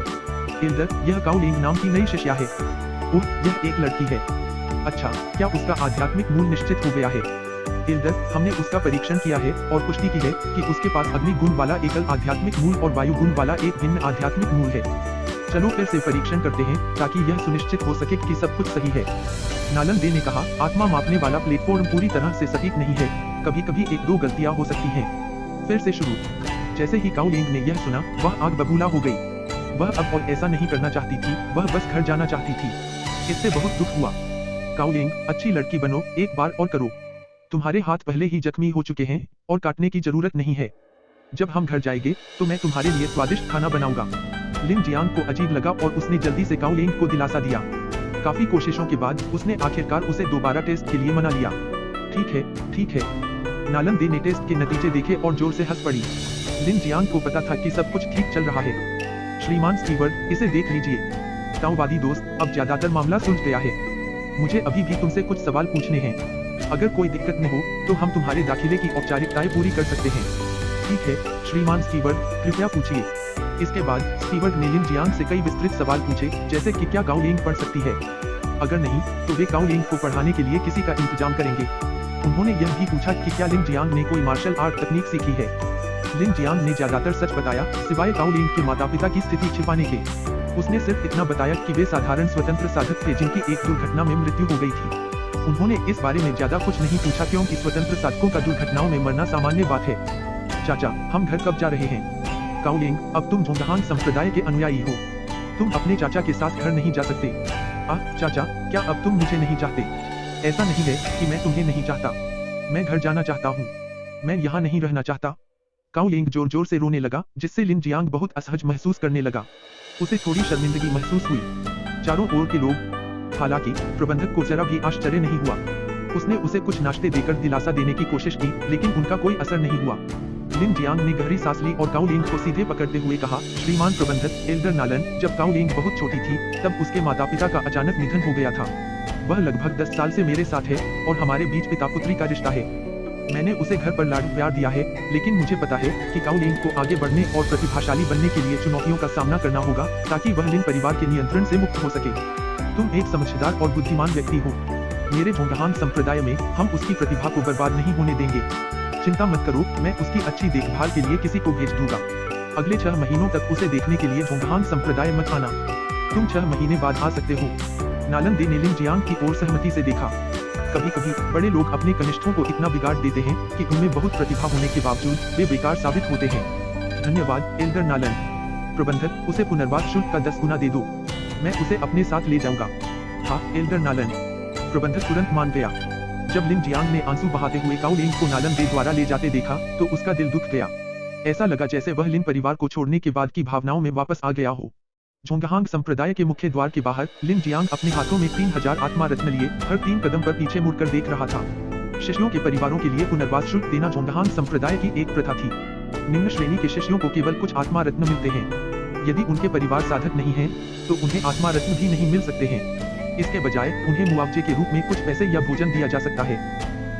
एल्डर, यह काउ लिंग नाम की नई शिष्या है। ओह, यह एक लड़की है। अच्छा, क्या उसका आध्यात्मिक मूल निश्चित हो गया है? एल्डर, हमने उसका परीक्षण किया है और पुष्टि की है कि उसके पास अग्नि गुण वाला एकल आध्यात्मिक मूल और वायु गुण वाला एक भिन्न आध्यात्मिक मूल है। चलो फिर से परीक्षण करते हैं ताकि यह सुनिश्चित हो सके कि सब कुछ सही है। नालन दे ने कहा, आत्मा मापने वाला प्लेटफॉर्म पूरी तरह से सटीक नहीं है, कभी कभी 1-2 गलतियां हो सकती हैं। फिर से शुरू। जैसे ही काउ लिंग ने यह सुना, वह आग बबूला हो गई। वह अब और ऐसा नहीं करना चाहती थी, वह बस घर जाना चाहती थी। इससे बहुत दुख हुआ। काउ लिंग, अच्छी लड़की बनो, एक बार और करो। तुम्हारे हाथ पहले ही जख्मी हो चुके हैं और काटने की जरूरत नहीं है। जब हम घर जाएंगे तो मैं तुम्हारे लिए स्वादिष्ट खाना बनाऊंगा। लिन जियांग को अजीब लगा और उसने जल्दी से काउ लिंग को दिलासा दिया। काफी कोशिशों के बाद उसने आखिरकार उसे दोबारा टेस्ट के लिए मना लिया। ठीक है, ठीक है। नालन दे ने टेस्ट के नतीजे देखे और जोर से हंस पड़ी। लिन जियांग को पता था कि सब कुछ ठीक चल रहा है। श्रीमान स्टीवर्ट, इसे देख लीजिए। ताओवादी दोस्त, अब ज्यादातर मामला सुलझ गया है। मुझे अभी भी तुमसे कुछ सवाल पूछने हैं। अगर कोई दिक्कत न हो तो हम तुम्हारे दाखिले की औपचारिकताएं पूरी कर सकते हैं। ठीक है श्रीमान स्टीवर्ट, कृपया पूछिए। इसके बाद स्टीवर्ट ने लिन जियांग से कई विस्तृत सवाल पूछे, जैसे कि क्या काउ लिंग पढ़ सकती है। अगर नहीं तो वे काउ लिंग को पढ़ाने के लिए किसी का इंतजाम करेंगे। उन्होंने यह भी पूछा कि क्या लिन जियांग ने कोई मार्शल आर्ट तकनीक सीखी है। लिन जियांग ने ज्यादातर सच बताया, सिवाय काउ लिंग के माता पिता की स्थिति छिपाने के। उसने सिर्फ इतना बताया कि वे साधारण स्वतंत्र साधक थे जिनकी एक दुर्घटना में मृत्यु हो गई थी। उन्होंने इस बारे में ज्यादा कुछ नहीं पूछा क्योंकि स्वतंत्र साधकों का दुर्घटनाओं में मरना सामान्य बात है। चाचा, हम घर कब जा रहे हैं? काउ लिंग, अब तुम झोंगहांग संप्रदाय के अनुयायी हो। तुम अपने चाचा के साथ घर नहीं जा सकते। चाचा, क्या अब तुम मुझे नहीं चाहते? ऐसा नहीं है कि मैं तुम्हें नहीं चाहता। मैं घर जाना चाहता हूँ। मैं यहाँ नहीं रहना चाहता। काउ लिंग जोर जोर से रोने लगा, जिससे लिन जियांग बहुत असहज महसूस करने लगा। उसे थोड़ी शर्मिंदगी महसूस हुई। चारों ओर के लोग। हालांकि प्रबंधक को जरा भी आश्चर्य नहीं हुआ। उसने उसे कुछ नाश्ते देकर दिलासा देने की कोशिश की, लेकिन उनका कोई असर नहीं हुआ। लिन जियांग ने गहरी सांस ली और काउ लिंग को सीधे पकड़ते हुए कहा, श्रीमान प्रबंधक, एल्डर नालन, जब काउ लिंग बहुत छोटी थी तब उसके माता पिता का अचानक निधन हो गया था। वह लगभग 10 साल से मेरे साथ है और हमारे बीच पिता पुत्री का रिश्ता है। मैंने उसे घर पर लाड प्यार दिया है, लेकिन मुझे पता है कि काउ लिंग को आगे बढ़ने और प्रतिभाशाली बनने के लिए चुनौतियों का सामना करना होगा ताकि वह लिन परिवार के नियंत्रण से मुक्त हो सके। तुम एक समझदार और बुद्धिमान व्यक्ति हो। मेरे झोंगहांग संप्रदाय में हम उसकी प्रतिभा को बर्बाद नहीं होने देंगे। चिंता मत करो, मैं उसकी अच्छी देखभाल के लिए किसी को भेज दूंगा। अगले 6 महीनों तक उसे देखने के लिए झोंगहांग संप्रदाय मत आना। तुम 6 महीने बाद आ सकते हो। नालन दे ने लिन जियांग की ओर सहमति से देखा। कभी कभी बड़े लोग अपने कनिष्ठों को इतना बिगाड़ देते हैं कि उनमें बहुत प्रतिभा होने के बावजूद वे बेकार साबित होते हैं। धन्यवाद एल्डर नालन। प्रबंधक, उसे पुनर्वास शुल्क का 10 गुना दे दो। मैं उसे अपने साथ ले जाऊंगा। हाँ एल्डर नालन। प्रबंधक तुरंत मान गया। जब लिन जियांग ने आंसू बहाते हुए काउ लिंग को नालन दे द्वारा ले जाते देखा तो उसका दिल दुख गया। ऐसा लगा जैसे वह लिन परिवार को छोड़ने के बाद की भावनाओं में वापस आ गया हो। झोंगहांग संप्रदाय के मुख्य द्वार के बाहर लिन जियांग अपने हाथों में 3000 आत्मा रत्न लिए हर 3 कदम पर पीछे मुड़कर देख रहा था। शिष्यों के परिवारों के लिए पुनर्वास शुल्क देना झोंगहांग संप्रदाय की एक प्रथा थी। निम्न श्रेणी के शिष्यों को केवल कुछ आत्मा रत्न मिलते हैं। यदि उनके परिवार साधक नहीं हैं, तो उन्हें आत्मा रत्न भी नहीं मिल सकते हैं। इसके बजाय उन्हें मुआवजे के रूप में कुछ पैसे या भोजन दिया जा सकता है।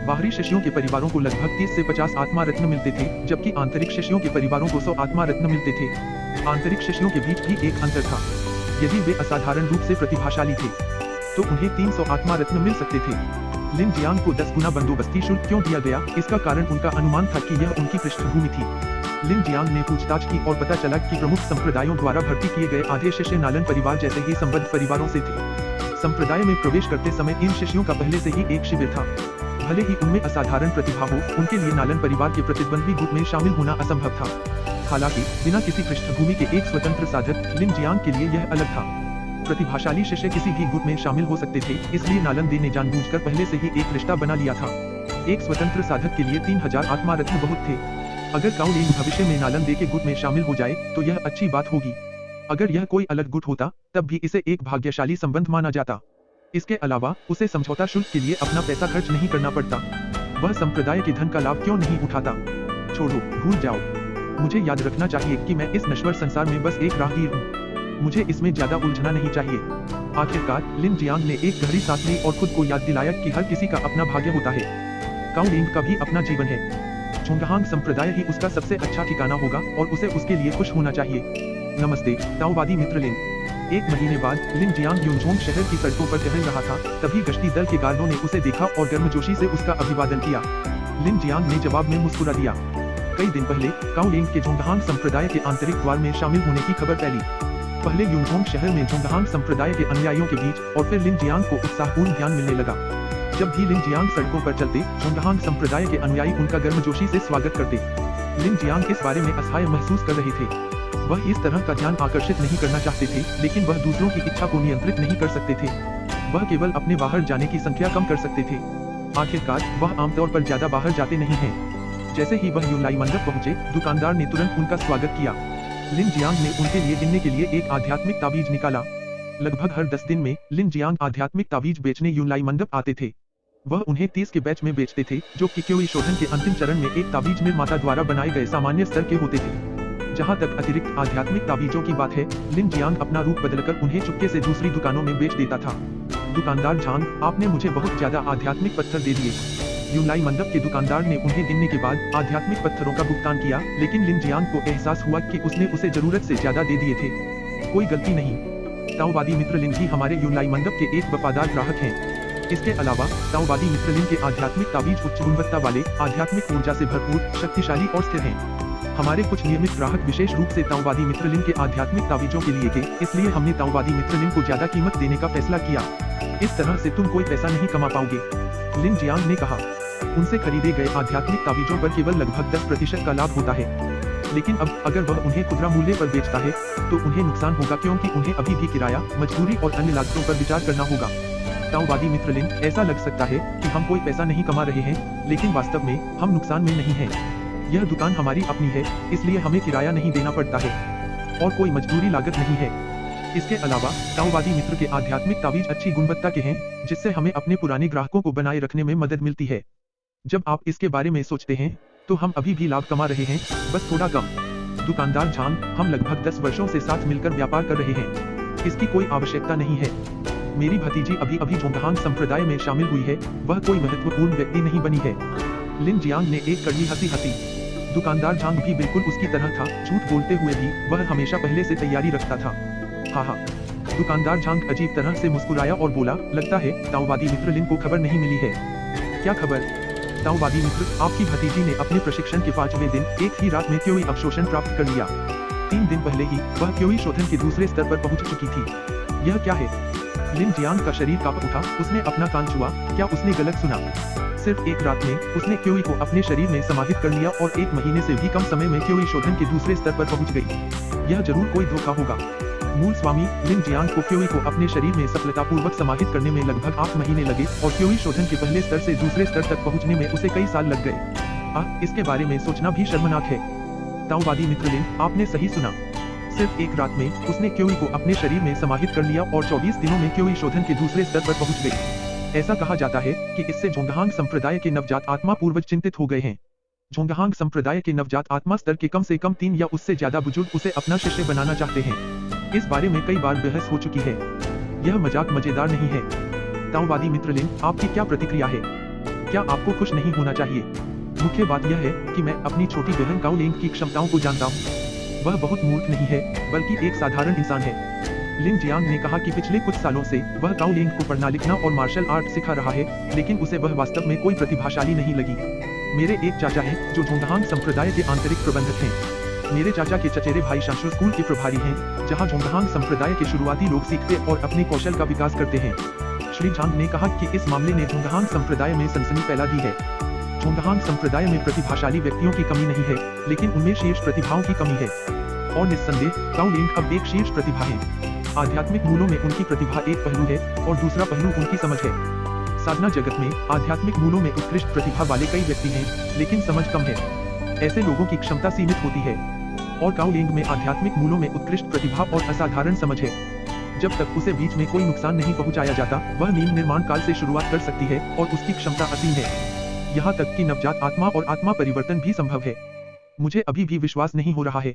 बाहरी शिष्यों के परिवारों को लगभग 30 से 50 आत्मा रत्न मिलते थे, जबकि आंतरिक शिष्यों के परिवारों को 100 आत्मा रत्न मिलते थे। आंतरिक शिष्यों के बीच भी एक अंतर था। यदि वे असाधारण रूप से प्रतिभाशाली थे, तो उन्हें 300 आत्मा रत्न मिल सकते थे। लिन जियांग को 10 गुना बंदोबस्ती शुल्क क्यों दिया गया? इसका कारण उनका अनुमान था कि यह उनकी पृष्ठभूमि थी। लिन जियांग ने पूछताछ की और पता चला कि प्रमुख संप्रदायों द्वारा भर्ती किए गए आधे शिष्य नालन परिवार जैसे ही संबद्ध परिवारों से थे। संप्रदाय में प्रवेश करते समय इन शिष्यों का पहले से ही एक शिविर था। भले ही उनमें असाधारण प्रतिभा हो, उनके लिए नालन परिवार के प्रतिद्वंद्वी गुट में शामिल होना असंभव था। हालांकि बिना किसी पृष्ठभूमि के एक स्वतंत्र साधक लिन जियांग के लिए यह अलग था। प्रतिभाशाली शिष्य किसी भी गुट में शामिल हो सकते थे, इसलिए नालन दे ने जानबूझकर पहले से ही एक रिश्ता बना लिया था। एक स्वतंत्र साधक के लिए 3000 आत्मा रत्न बहुत थे। अगर काउ लिन भविष्य में नालन दे के गुट में शामिल हो जाए तो यह अच्छी बात होगी। अगर यह कोई अलग गुट होता तब भी इसे एक भाग्यशाली संबंध माना जाता। इसके अलावा उसे समझौता शुल्क के लिए अपना पैसा खर्च नहीं करना पड़ता। वह संप्रदाय के धन का लाभ क्यों नहीं उठाता? छोड़ो, भूल जाओ। मुझे याद रखना चाहिए कि मैं इस नश्वर संसार में बस एक राहगीर हूँ। मुझे इसमें ज्यादा उलझना नहीं चाहिए। आखिरकार लिन जियांग ने एक गहरी सांस ली और खुद को याद दिलाया कि हर किसी का अपना भाग्य होता है। काउ लिन का भी अपना जीवन है। झोंगहांग संप्रदाय ही उसका सबसे अच्छा ठिकाना होगा और उसे उसके लिए खुश होना चाहिए। नमस्ते ताओवादी मित्र लिन। एक महीने बाद लिन जियांग यूनझोंग शहर की सड़कों पर टहल रहा था, तभी गश्ती दल के गार्डों ने उसे देखा और गर्मजोशी से उसका अभिवादन किया। लिन जियांग ने जवाब में मुस्कुरा दिया। कई दिन पहले काउ लिन के झोंगहांग संप्रदाय के आंतरिक द्वार में शामिल होने की खबर फैली। पहले यूनझोंग शहर में झोंगहांग संप्रदाय के अनुयायियों के बीच और फिर लिन जियांग को उत्साहपूर्ण ध्यान मिलने लगा। जब भी लिन जियांग सड़कों पर चलते, झोंगहांग संप्रदाय के अनुयायी उनका गर्मजोशी से स्वागत करते। लिन जियांग इस बारे में असहाय महसूस कर रहे थे। वह इस तरह का ध्यान आकर्षित नहीं करना चाहते थे, लेकिन वह दूसरों की इच्छा को नियंत्रित नहीं कर सकते थे। वह केवल अपने बाहर जाने की संख्या कम कर सकते थे। आखिरकार वह आमतौर पर ज्यादा बाहर जाते नहीं हैं। जैसे ही वह यूनलाई मंडप पहुंचे, दुकानदार ने तुरंत उनका स्वागत किया। लिन जियांग ने उनके लिए गिनने के लिए एक आध्यात्मिक ताबीज निकाला। लगभग हर 10 दिन में लिन जियांग आध्यात्मिक ताबीज बेचने यूनलाई मंडप आते थे। वह उन्हें 30 के बैच में बेचते थे, जो कि क्योई शोधन के अंतिम चरण में एक ताबीज निर्माता द्वारा बनाए गए सामान्य स्तर के होते थे। जहां तक अतिरिक्त आध्यात्मिक ताबीजों की बात है, लिन जियांग अपना रूप बदलकर उन्हें चुपके से दूसरी दुकानों में बेच देता था। दुकानदार झांग, आपने मुझे बहुत ज्यादा आध्यात्मिक पत्थर दे दिए। यूनलाई मंडप के दुकानदार ने उन्हें गिनने के बाद आध्यात्मिक पत्थरों का भुगतान किया, लेकिन लिन जियांग को एहसास हुआ कि उसने उसे जरूरत से ज्यादा दे दिए थे। कोई गलती नहीं। ताओवादी मित्र लिन भी हमारे यूनलाई मंडप के एक वफादार ग्राहक हैं। इसके अलावा ताओवादी मित्र लिन के आध्यात्मिक ताबीज उच्च गुणवत्ता वाले, आध्यात्मिक ऊर्जा से भरपूर, शक्तिशाली और स्थिर हैं। हमारे कुछ नियमित ग्राहक विशेष रूप से ताओवादी मित्र लिन के आध्यात्मिक ताबीजों के लिए थे, इसलिए हमने ताओवादी मित्र लिन को ज्यादा कीमत देने का फैसला किया। इस तरह से तुम कोई पैसा नहीं कमा पाओगे, लिन जियांग ने कहा। उनसे खरीदे गए आध्यात्मिक ताबीजों पर केवल लगभग 10% का लाभ होता है, लेकिन अब अगर वह उन्हें खुदरा मूल्य पर बेचता है तो उन्हें नुकसान होगा, क्योंकि उन्हें अभी भी किराया, मजदूरी और अन्य लागतों पर विचार करना होगा। ताओवादी मित्र लिन, ऐसा लग सकता है कि हम कोई पैसा नहीं कमा रहे हैं, लेकिन वास्तव में हम नुकसान में नहीं हैं। यह दुकान हमारी अपनी है, इसलिए हमें किराया नहीं देना पड़ता है और कोई मजदूरी लागत नहीं है। इसके अलावा ताओवादी मित्र के आध्यात्मिक ताबीज अच्छी गुणवत्ता के हैं, जिससे हमें अपने पुराने ग्राहकों को बनाए रखने में मदद मिलती है। जब आप इसके बारे में सोचते हैं तो हम अभी भी लाभ कमा रहे हैं, बस थोड़ा कम। दुकानदार झांग, हम लगभग 10 वर्षों से साथ मिलकर व्यापार कर रहे हैं। इसकी कोई आवश्यकता नहीं है। मेरी भतीजी अभी अभी झोंगहांग संप्रदाय में शामिल हुई है, वह कोई महत्वपूर्ण व्यक्ति नहीं बनी है। लिन जियांग ने एक कड़वी हंसी हंसी। दुकानदार झांग भी बिल्कुल उसकी तरह था, झूठ बोलते हुए भी वह हमेशा पहले से तैयारी रखता था। हाँ। दुकानदार झांग अजीब तरह से मुस्कुराया और बोला, लगता है ताओवादी मित्र लिन को खबर नहीं मिली है। क्या खबर? ताओवादी मित्र, आपकी भतीजी ने अपने प्रशिक्षण के 5वें दिन एक ही रात में क्योई अवशोषण प्राप्त कर लिया। 3 दिन पहले ही वह क्योई शोधन के दूसरे स्तर पर पहुंच चुकी थी। यह क्या है? लिन जियांग का शरीर कांप उठा। उसने अपना कान छुआ। क्या उसने गलत सुना? सिर्फ एक रात में उसने क्योई को अपने शरीर में समाहित कर लिया और 1 महीने से भी कम समय में क्योई शोधन के दूसरे स्तर पर पहुंच गई। यह जरूर कोई धोखा होगा। मूल स्वामी लिन जियांग को क्योई को अपने शरीर में सफलतापूर्वक समाहित करने में लगभग 8 महीने लगे और क्योई शोधन के पहले स्तर से दूसरे स्तर तक पहुंचने में उसे कई साल लग गए। इसके बारे में सोचना भी शर्मनाक है। ताओवादी मित्र लिन, आपने सही सुना। सिर्फ एक रात में उसने क्योई को अपने शरीर में समाहित कर लिया और 24 दिनों में क्योई शोधन के दूसरे स्तर पर पहुंच गई। ऐसा कहा जाता है कि इससे झोंगहांग संप्रदाय के नवजात आत्मा पूर्वज चिंतित हो गए हैं। झोंगहांग संप्रदाय के नवजात आत्मा स्तर के कम से कम 3 या उससे ज्यादा बुजुर्ग उसे अपना शिष्य बनाना चाहते हैं। इस बारे में कई बार बहस हो चुकी है। यह मजाक मजेदार नहीं है। ताओवादी मित्र लिन, आपकी क्या प्रतिक्रिया है? क्या आपको खुश नहीं होना चाहिए? मुख्य बात यह है कि मैं अपनी छोटी बहन काओ लिंग की क्षमताओं को जानता हूँ। वह बहुत मूर्ख नहीं है, बल्कि एक साधारण इंसान है। लिन जियांग ने कहा कि पिछले कुछ सालों से वह काओ लिंग को पढ़ना लिखना और मार्शल आर्ट सिखा रहा है, लेकिन उसे वह वास्तव में कोई प्रतिभाशाली नहीं लगी। मेरे एक चाचा हैं जो जोंगहांग संप्रदाय के आंतरिक प्रबंधक हैं। मेरे चाचा के चचेरे भाई शांशु स्कूल के प्रभारी हैं, जहां जोंगहांग संप्रदाय के शुरुआती लोग सीखते और अपने कौशल का विकास करते हैं। श्री झांग ने कहा कि इस मामले ने जोंगहांग संप्रदाय में सनसनी फैला दी है। जोंगहांग संप्रदाय में प्रतिभाशाली व्यक्तियों की कमी नहीं है, लेकिन उनमें शीर्ष प्रतिभाओं की कमी है। और निस्संदेह काओ लिंग अब एक शीर्ष प्रतिभा है। आध्यात्मिक मूलों में उनकी प्रतिभा एक पहलू है और दूसरा पहलू उनकी समझ है। साधना जगत में आध्यात्मिक मूलों में उत्कृष्ट प्रतिभा वाले कई व्यक्ति हैं, लेकिन समझ कम है। ऐसे लोगों की क्षमता सीमित होती है। और काओ लिंग में आध्यात्मिक मूलों में उत्कृष्ट प्रतिभा और असाधारण समझ है। जब तक उसे बीच में कोई नुकसान नहीं पहुंचाया जाता, वह नींव निर्माण काल से शुरुआत कर सकती है और उसकी क्षमता असीम है। यहाँ तक कि नवजात आत्मा और आत्मा परिवर्तन भी संभव है। मुझे अभी भी विश्वास नहीं हो रहा है।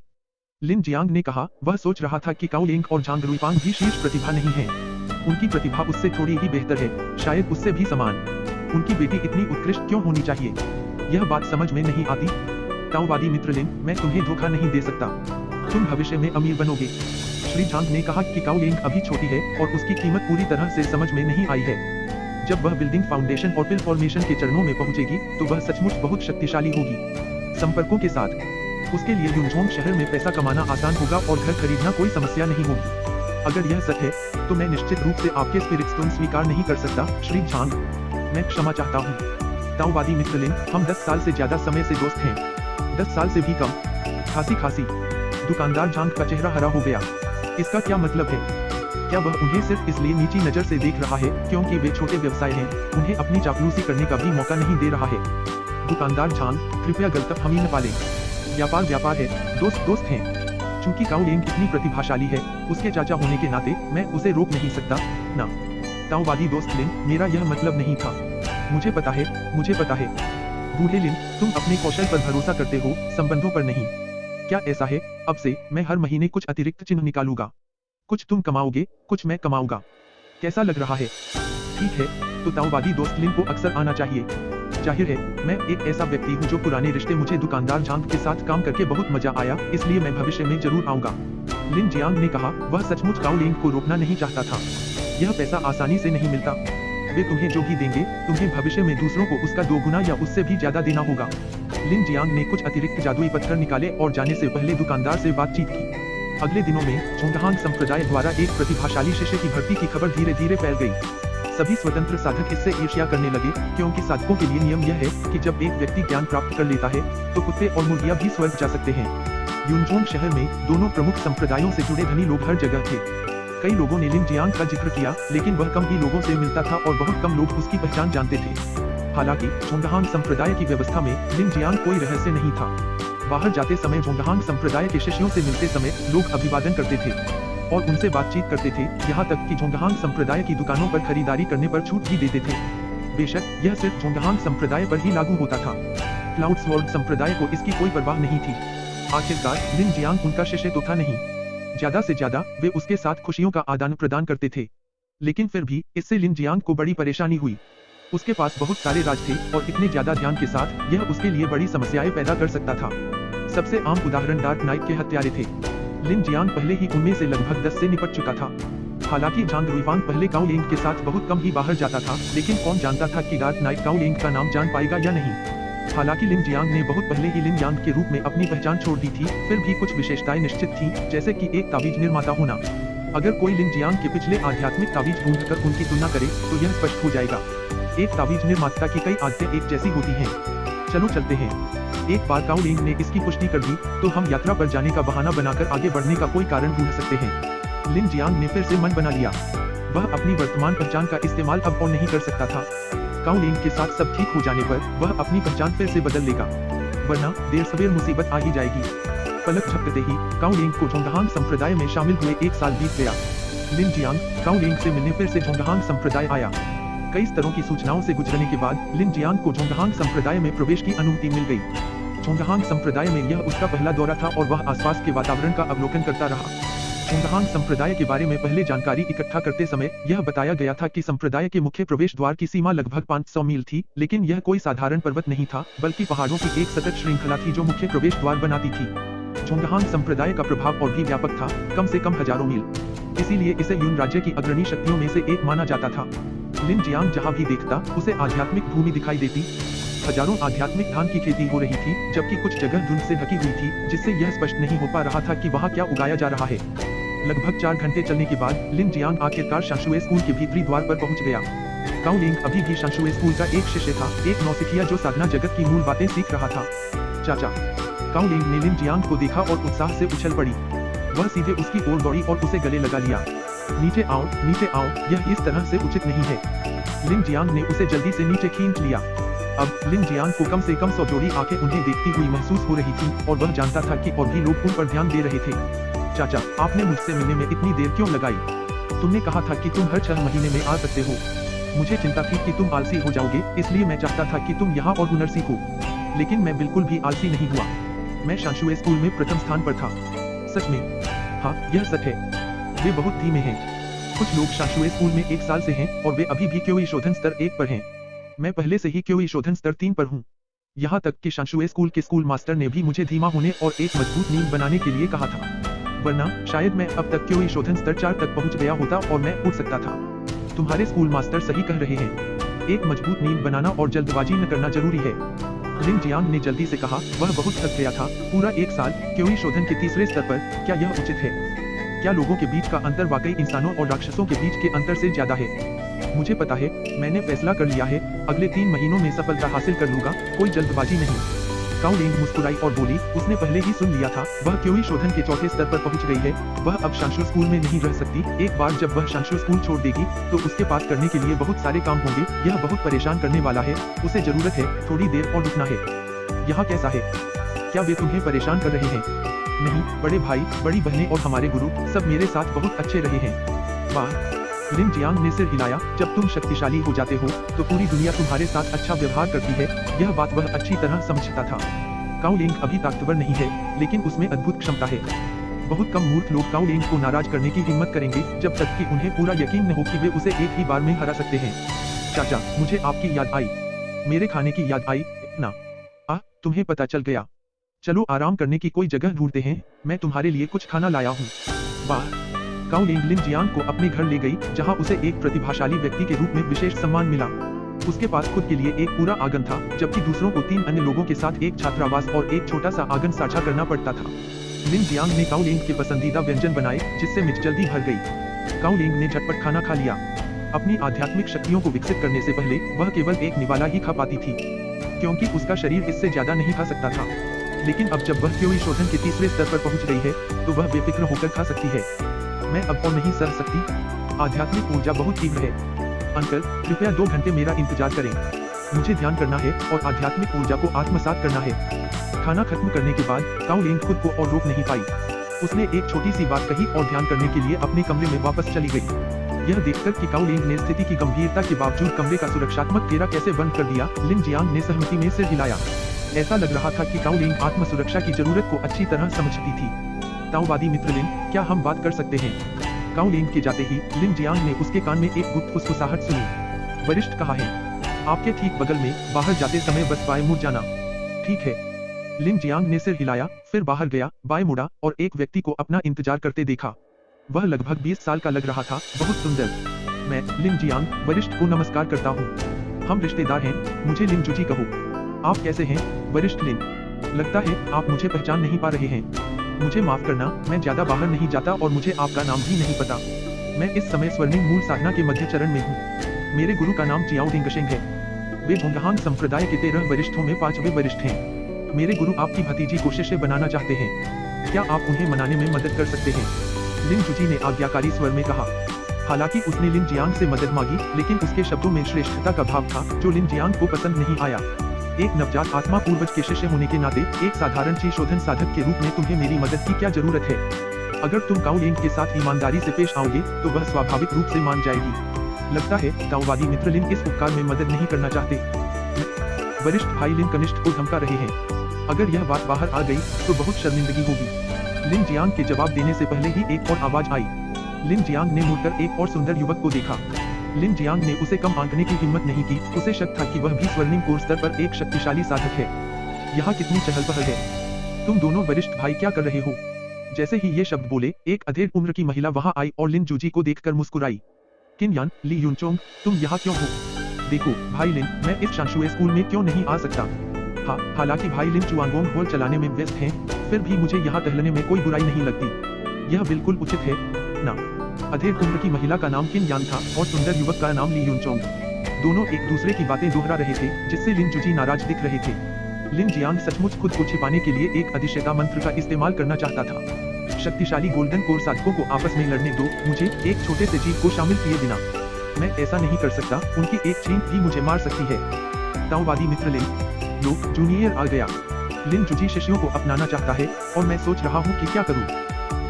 लिन जियांग ने कहा, वह सोच रहा था कि काओ लिंग और झांग रुईपांग भी शीर्ष प्रतिभा नहीं है। उनकी प्रतिभा उससे थोड़ी ही बेहतर है, शायद उससे भी समान। उनकी बेटी इतनी उत्कृष्ट क्यों होनी चाहिए? यह बात समझ में नहीं आती। ताओवादी मित्र लिन, मैं तुम्हें धोखा नहीं दे सकता। तुम भविष्य में अमीर बनोगे। श्री झांग ने कहा कि काओ लिंग अभी छोटी है और उसकी कीमत पूरी तरह से समझ में नहीं आई है। जब वह बिल्डिंग फाउंडेशन और पिल फॉर्मेशन के चरणों में पहुंचेगी, तो वह सचमुच बहुत शक्तिशाली होगी। संपर्कों के साथ उसके लिए युनझोंग शहर में पैसा कमाना आसान होगा और घर खरीदना कोई समस्या नहीं होगी। अगर यह सच है, तो मैं निश्चित रूप से आपके स्पिरिट स्टोन स्वीकार नहीं कर सकता, श्री झांग। मैं क्षमा चाहता हूँ। ताओवादी मित्र लिन, हम 10 साल से ज्यादा समय से दोस्त हैं। 10 साल से भी कम। खासी। दुकानदार झांग का चेहरा हरा हो गया। इसका क्या मतलब है? क्या वह उन्हें सिर्फ इसलिए नीची नजर से देख रहा है क्योंकि वे छोटे व्यवसाय हैं, उन्हें अपनी चापलूसी करने का भी मौका नहीं दे रहा है? दुकानदार झांग, कृपया गलतफहमी न पालें। व्यापार है, दोस्त हैं। चूंकि काओ लिंग इतनी प्रतिभाशाली है, उसके चाचा होने के नाते मैं उसे रोक नहीं सकता ना। ताओवादी दोस्त लिन, मेरा यह मतलब नहीं था। मुझे पता है। बूढ़े लिन, तुम अपने कौशल पर भरोसा करते हो, संबंधों पर नहीं। क्या ऐसा है? अब से मैं हर महीने कुछ अतिरिक्त चिन्ह निकालूंगा। कुछ तुम कमाओगे, कुछ मैं कमाऊंगा। कैसा लग रहा है? ठीक है, तो ताओवादी दोस्त लिन को अक्सर आना चाहिए। जाहिर है, मैं एक ऐसा व्यक्ति हूँ जो पुराने रिश्ते, मुझे दुकानदार झांग के साथ काम करके बहुत मजा आया, इसलिए मैं भविष्य में जरूर आऊंगा। लिन जियांग ने कहा, वह सचमुच काओ लिंग को रोकना नहीं चाहता था। यह पैसा आसानी से नहीं मिलता। वे तुम्हें जो भी देंगे, तुम्हें भविष्य में दूसरों को उसका 2 गुना या उससे भी ज्यादा देना होगा। लिन जियांग ने कुछ अतिरिक्त जादुई पत्थर निकाले और जाने से पहले दुकानदार से बातचीत की। अगले दिनों में जोंगहांग संप्रदाय द्वारा एक प्रतिभाशाली शिष्य की भर्ती की खबर धीरे धीरे फैल गई। सभी स्वतंत्र साधक इससे ईर्ष्या करने लगे, क्योंकि साधकों के लिए नियम यह है कि जब एक व्यक्ति ज्ञान प्राप्त कर लेता है, तो कुत्ते और मुर्गियां भी स्वर्ग जा सकते हैं। युनझोंग शहर में दोनों प्रमुख संप्रदायों से जुड़े धनी लोग हर जगह थे। कई लोगों ने लिन जियांग का जिक्र किया, लेकिन वह कम ही लोगों से मिलता था और बहुत कम लोग उसकी पहचान जानते थे। हालांकि जोंगहांग संप्रदाय की व्यवस्था में लिन जियांग कोई रहस्य नहीं था। बाहर जाते समय जोंगहांग संप्रदाय के शिष्यों से मिलते समय लोग अभिवादन करते थे और उनसे बातचीत करते थे, यहाँ तक कि जोंगहांग संप्रदाय की दुकानों पर खरीदारी करने पर छूट भी देते थे। बेशक यह सिर्फ जोंगहांग संप्रदाय पर ही लागू होता था। क्लाउड स्वॉर्ड संप्रदाय को इसकी कोई परवाह नहीं थी। आखिरकार लिन जियांग उनका शिष्य तो था नहीं। ज्यादा से ज्यादा वे उसके साथ खुशियों का आदान प्रदान करते थे। लेकिन फिर भी इससे लिन जियांग को बड़ी परेशानी हुई। उसके पास बहुत सारे राज थे और इतने ज्यादा ध्यान के साथ यह उसके लिए बड़ी समस्याएं पैदा कर सकता था। सबसे आम उदाहरण डार्क नाइट के हत्यारे थे। लिन जियांग पहले ही उनमें से लगभग 10 से निपट चुका था। हालांकि झांग रुईपांग पहले काओ लिंग के साथ बहुत कम ही बाहर जाता था, लेकिन कौन जानता था कि डार्क नाइट काओ लिंग का नाम जान पाएगा या नहीं। हालांकि लिन जियांग ने बहुत पहले ही लिन यांग के रूप में अपनी पहचान छोड़ दी थी, फिर भी कुछ विशेषताएं निश्चित थीं, जैसे कि एक ताबीज निर्माता होना। अगर कोई लिन जियांग के पिछले आध्यात्मिक ताबीज ढूंढकर उनकी तुलना करे, तो यह स्पष्ट हो जाएगा। एक ताबीज निर्माता की कई आदतें एक जैसी होती हैं। चलो चलते हैं। एक बार काओ लिंग ने इसकी पुष्टि कर दी, तो हम यात्रा पर जाने का बहाना बनाकर आगे बढ़ने का कोई कारण ढूंढ सकते हैं। लिन जियांग ने फिर से मन बना लिया। वह अपनी वर्तमान पहचान का इस्तेमाल अब और नहीं कर सकता था। काओ लिंग के साथ सब ठीक हो जाने पर वह अपनी पहचान फिर से बदल लेगा, वरना देर सवेर मुसीबत आ ही जाएगी। पलक झपकते ही काओ लिंग को जोंगहांग संप्रदाय में शामिल हुए 1 साल बीत गया। लिन जियांग काओ लिंग से मिलने फिर से जोंगहांग संप्रदाय आया। कई स्तरों की सूचनाओं से गुजरने के बाद लिन जियांग को जोंगहांग संप्रदाय में प्रवेश की अनुमति मिल गई। जोंगहांग संप्रदाय में यह उसका पहला दौरा था और वह आसपास के वातावरण का अवलोकन करता रहा। झोंगहांग संप्रदाय के बारे में पहले जानकारी इकट्ठा करते समय यह बताया गया था कि संप्रदाय के मुख्य प्रवेश द्वार की सीमा लगभग 500 मील थी, लेकिन यह कोई साधारण पर्वत नहीं था, बल्कि पहाड़ों की एक सतत श्रृंखला थी जो मुख्य प्रवेश द्वार बनाती थी। झोंगहांग संप्रदाय का प्रभाव और भी व्यापक था, कम से कम हजारों मील, इसीलिए इसे यून राज्य की अग्रणी शक्तियों में से एक माना जाता था। लिन जियांग जहाँ भी देखता उसे आध्यात्मिक भूमि दिखाई देती। हजारों आध्यात्मिक धान की खेती हो रही थी, जबकि कुछ जगह धुंध से ढकी हुई थी, जिससे यह स्पष्ट नहीं हो पा रहा था कि वहाँ क्या उगाया जा रहा है। लगभग 4 घंटे चलने के बाद लिन जियांग आखिरकार शांशुए स्कूल के भीतरी द्वार पर पहुंच गया। काउ लिंग अभी भी शांशुए स्कूल का एक शिष्य था, एक नौसिखिया जो साधना जगत की मूल बातें सीख रहा था। चाचा। काउ लिंग ने लिन जियांग को देखा और उत्साह से उछल पड़ी। वह सीधे उसकी ओर दौड़ी और उसे गले लगा लिया। नीचे आओ, यह इस तरह से उचित नहीं है। लिन जियांग ने उसे जल्दी से नीचे खींच लिया। अब लिन जियांग को कम से कम 100 जोड़ी आंखें उन्हें देखती हुई महसूस हो रही थी और वह जानता था कि और भी लोग उन पर ध्यान दे रहे थे। चाचा, आपने मुझसे मिलने में इतनी देर क्यों लगाई? तुमने कहा था कि तुम हर 6 महीने में आ सकते हो। मुझे चिंता थी कि तुम आलसी हो जाओगे, इसलिए मैं चाहता था कि तुम यहाँ और हुनर सीखो। लेकिन मैं बिल्कुल भी आलसी नहीं हुआ। मैं शांशुए स्कूल में प्रथम स्थान पर था। सच में? हाँ, यह सच है। वे बहुत धीमे हैं। कुछ लोग शांशुए स्कूल में 1 साल से हैं और वे अभी भी क्योई शोधन स्तर 1 पर हैं। मैं पहले से ही क्योई शोधन स्तर 3 पर हूँ। यहाँ तक कि शांशुए स्कूल के स्कूल मास्टर ने भी मुझे धीमा होने और एक मजबूत नींद बनाने के लिए कहा था, वरना शायद मैं अब तक क्योई शोधन स्तर 4 तक पहुँच गया होता और मैं उड़ सकता था। तुम्हारे स्कूल मास्टर सही कह रहे हैं। एक मजबूत नींद बनाना और जल्दबाजी न करना जरूरी है। लिन जियांग ने जल्दी से कहा। वह बहुत थक गया था। पूरा 1 साल क्योई शोधन के तीसरे स्तर पर। क्या यह उचित है? क्या लोगों के बीच का अंतर वाकई इंसानों और राक्षसों के बीच के अंतर से ज्यादा है? मुझे पता है, मैंने फैसला कर लिया है, अगले 3 महीनों में सफलता हासिल कर लूंगा, कोई जल्दबाजी नहीं। काउ लिंग मुस्कुराई और बोली, उसने पहले ही सुन लिया था, वह क्योई शोधन के 4थे स्तर पर पहुंच गई है। वह अब शांशु स्कूल में नहीं रह सकती। एक बार जब वह शांशु स्कूल छोड़ देगी तो उसके पास करने के लिए बहुत सारे काम होंगे। यह बहुत परेशान करने वाला है। उसे जरूरत है थोड़ी देर और रुकना है। यहाँ कैसा है? क्या वे तुम्हें परेशान कर रहे हैं? नहीं, बड़े भाई, बड़ी बहनें और हमारे गुरु सब मेरे साथ बहुत अच्छे रहे हैं। वाह। लिन जियांग ने सिर हिलाया। जब तुम शक्तिशाली हो जाते हो तो पूरी दुनिया तुम्हारे साथ अच्छा व्यवहार करती है। यह बात वह अच्छी तरह समझता था। काउ लिंग अभी ताकतवर नहीं है, लेकिन उसमें अद्भुत क्षमता है। बहुत कम मूर्ख लोग काउ लिंग को नाराज करने की हिम्मत करेंगे जब तक कि उन्हें पूरा यकीन न हो कि वे उसे एक ही बार में हरा सकते हैं। चाचा, मुझे आपकी याद आई। मेरे खाने की याद आई ना? तुम्हें पता चल गया। चलो आराम करने की कोई जगह ढूंढते हैं, मैं तुम्हारे लिए कुछ खाना लाया हूँ। वाह। काउ लिंग लिन जियांग को अपने घर ले गई, जहाँ उसे एक प्रतिभाशाली व्यक्ति के रूप में विशेष सम्मान मिला। उसके पास खुद के लिए एक पूरा आंगन था, जबकि दूसरों को 3 अन्य लोगों के साथ एक छात्रावास और एक छोटा सा आंगन साझा करना पड़ता था। लिन जियांग ने काउ लिंग के पसंदीदा व्यंजन बनाए, जिससे मिर्च जल्दी भर गई। काउ लिंग ने झटपट खाना खा लिया। अपनी आध्यात्मिक शक्तियों को विकसित करने से पहले वह केवल एक निवाला ही खा पाती थी, क्योंकि उसका शरीर इससे ज्यादा नहीं खा सकता था। लेकिन अब जब वह क्योई शोधन के तीसरे स्तर पर पहुंच गई है, तो वह बेफिक्र होकर खा सकती है। मैं अब और नहीं सह सकती। आध्यात्मिक ऊर्जा बहुत तीव्र है। अंकल, कृपया 2 घंटे मेरा इंतजार करें। मुझे ध्यान करना है और आध्यात्मिक ऊर्जा को आत्मसात करना है। खाना खत्म करने के बाद काउ लिंग खुद को और रोक नहीं पाई। उसने एक छोटी सी बात कही और ध्यान करने के लिए अपने कमरे में वापस चली गई। यह देखकर कि काउ लिंग ने स्थिति की गंभीरता के बावजूद कमरे का सुरक्षात्मक घेरा कैसे बंद कर दिया, लिन जियांग ने सहमति में सिर हिलाया। ऐसा लग रहा था कि काउ लिंग आत्म सुरक्षा की जरूरत को अच्छी तरह समझती थी। ताओवादी मित्र लिन, क्या हम बात कर सकते हैं? काउ लिंग के जाते ही लिन जियांग ने उसके कान में एक गुप्त फुसफुसाहट सुनी। वरिष्ठ कहाँ है? आपके ठीक बगल में, बाहर जाते समय बस बाएं मुड़ जाना। ठीक है। लिन जियांग ने सिर हिलाया, फिर बाहर गया, बाएं मुड़ा और एक व्यक्ति को अपना इंतजार करते देखा। वह लगभग 20 साल का लग रहा था, बहुत सुंदर। मैं, लिन जियांग, वरिष्ठ को नमस्कार करता हूँ। हम रिश्तेदार हैं, मुझे लिन जुजी कहो। आप कैसे हैं, वरिष्ठ लिन? लगता है आप मुझे पहचान नहीं पा रहे हैं। मुझे माफ करना, मैं ज्यादा बाहर नहीं जाता और मुझे आपका नाम भी नहीं पता। मैं इस समय स्वर्णिम मूल साधना के मध्य चरण में हूँ। मेरे गुरु का नाम जियाओ रिंगशेंग है। वे झोंगहांग संप्रदाय के 13 वरिष्ठों में 5वें वरिष्ठ हैं। मेरे गुरु आपकी भतीजी को शिष्य बनाना चाहते हैं। क्या आप उन्हें मनाने में मदद कर सकते हैं? लिन जुजी ने आज्ञाकारी स्वर में कहा। हालांकि उसने लिन जियांग से मदद मांगी, लेकिन उसके शब्दों में श्रेष्ठता का भाव था जो लिन जियांग को पसंद नहीं आया। एक नवजात आत्मा पूर्वज के शिष्य होने के नाते एक साधारण ची शोधन साधक के रूप में तुम्हें मेरी मदद की क्या जरूरत है? अगर तुम काउ लिंग के साथ ईमानदारी से पेश आओगे तो वह स्वाभाविक रूप से मान जाएगी। लगता है ताओवादी मित्र लिन इस उपकार में मदद नहीं करना चाहते। वरिष्ठ भाई लिन कनिष्ठ को धमका रहे हैं। अगर यह बात बाहर आ गई तो बहुत शर्मिंदगी होगी। लिन जियांग के जवाब देने से पहले ही एक और आवाज आई। लिन जियांग ने मुड़कर एक और सुंदर युवक को देखा। लिन जियांग ने उसे कम आंकने की हिम्मत नहीं की। उसे शक था कि वह भी स्वर्णिम कोर स्तर पर एक शक्तिशाली साधक है। यहाँ कितनी चहल पहल है। तुम दोनों वरिष्ठ भाई क्या कर रहे हो? जैसे ही ये शब्द बोले, एक अधेड़ उम्र की महिला वहां आई और लिन जूजी को देखकर मुस्कुराई। किन यान, ली यूनचोंग, तुम यहाँ क्यों हो? देखो भाई लिन, मैं इस शांशुए स्कूल में क्यों नहीं आ सकता? हाँ, हालांकि भाई लिन चुआंगोंग हॉल चलाने में व्यस्त हैं, फिर भी मुझे यहाँ टहलने में कोई बुराई नहीं लगती। यह बिल्कुल उचित है ना? अधेड़ उम्र की महिला का नाम किन यान था और सुंदर युवक का नाम ली यूनचोंग। दोनों एक दूसरे की बातें दोहरा रहे थे, जिससे लिन जूजी नाराज दिख रहे थे। लिन जियांग सचमुच खुद को छिपाने के लिए एक अधिशयता मंत्र का इस्तेमाल करना चाहता था। शक्तिशाली गोल्डन कोर साधकों को आपस में लड़ने दो, मुझे एक छोटे से जीव को शामिल किए बिना मैं ऐसा नहीं कर सकता। उनकी एक छींक भी मुझे मार सकती है। ताओवादी मित्र लिन, लो, जूनियर आ गया। लिन जूजी शिष्यों को अपनाना चाहता है और मैं सोच रहा हूँ कि क्या करूँ।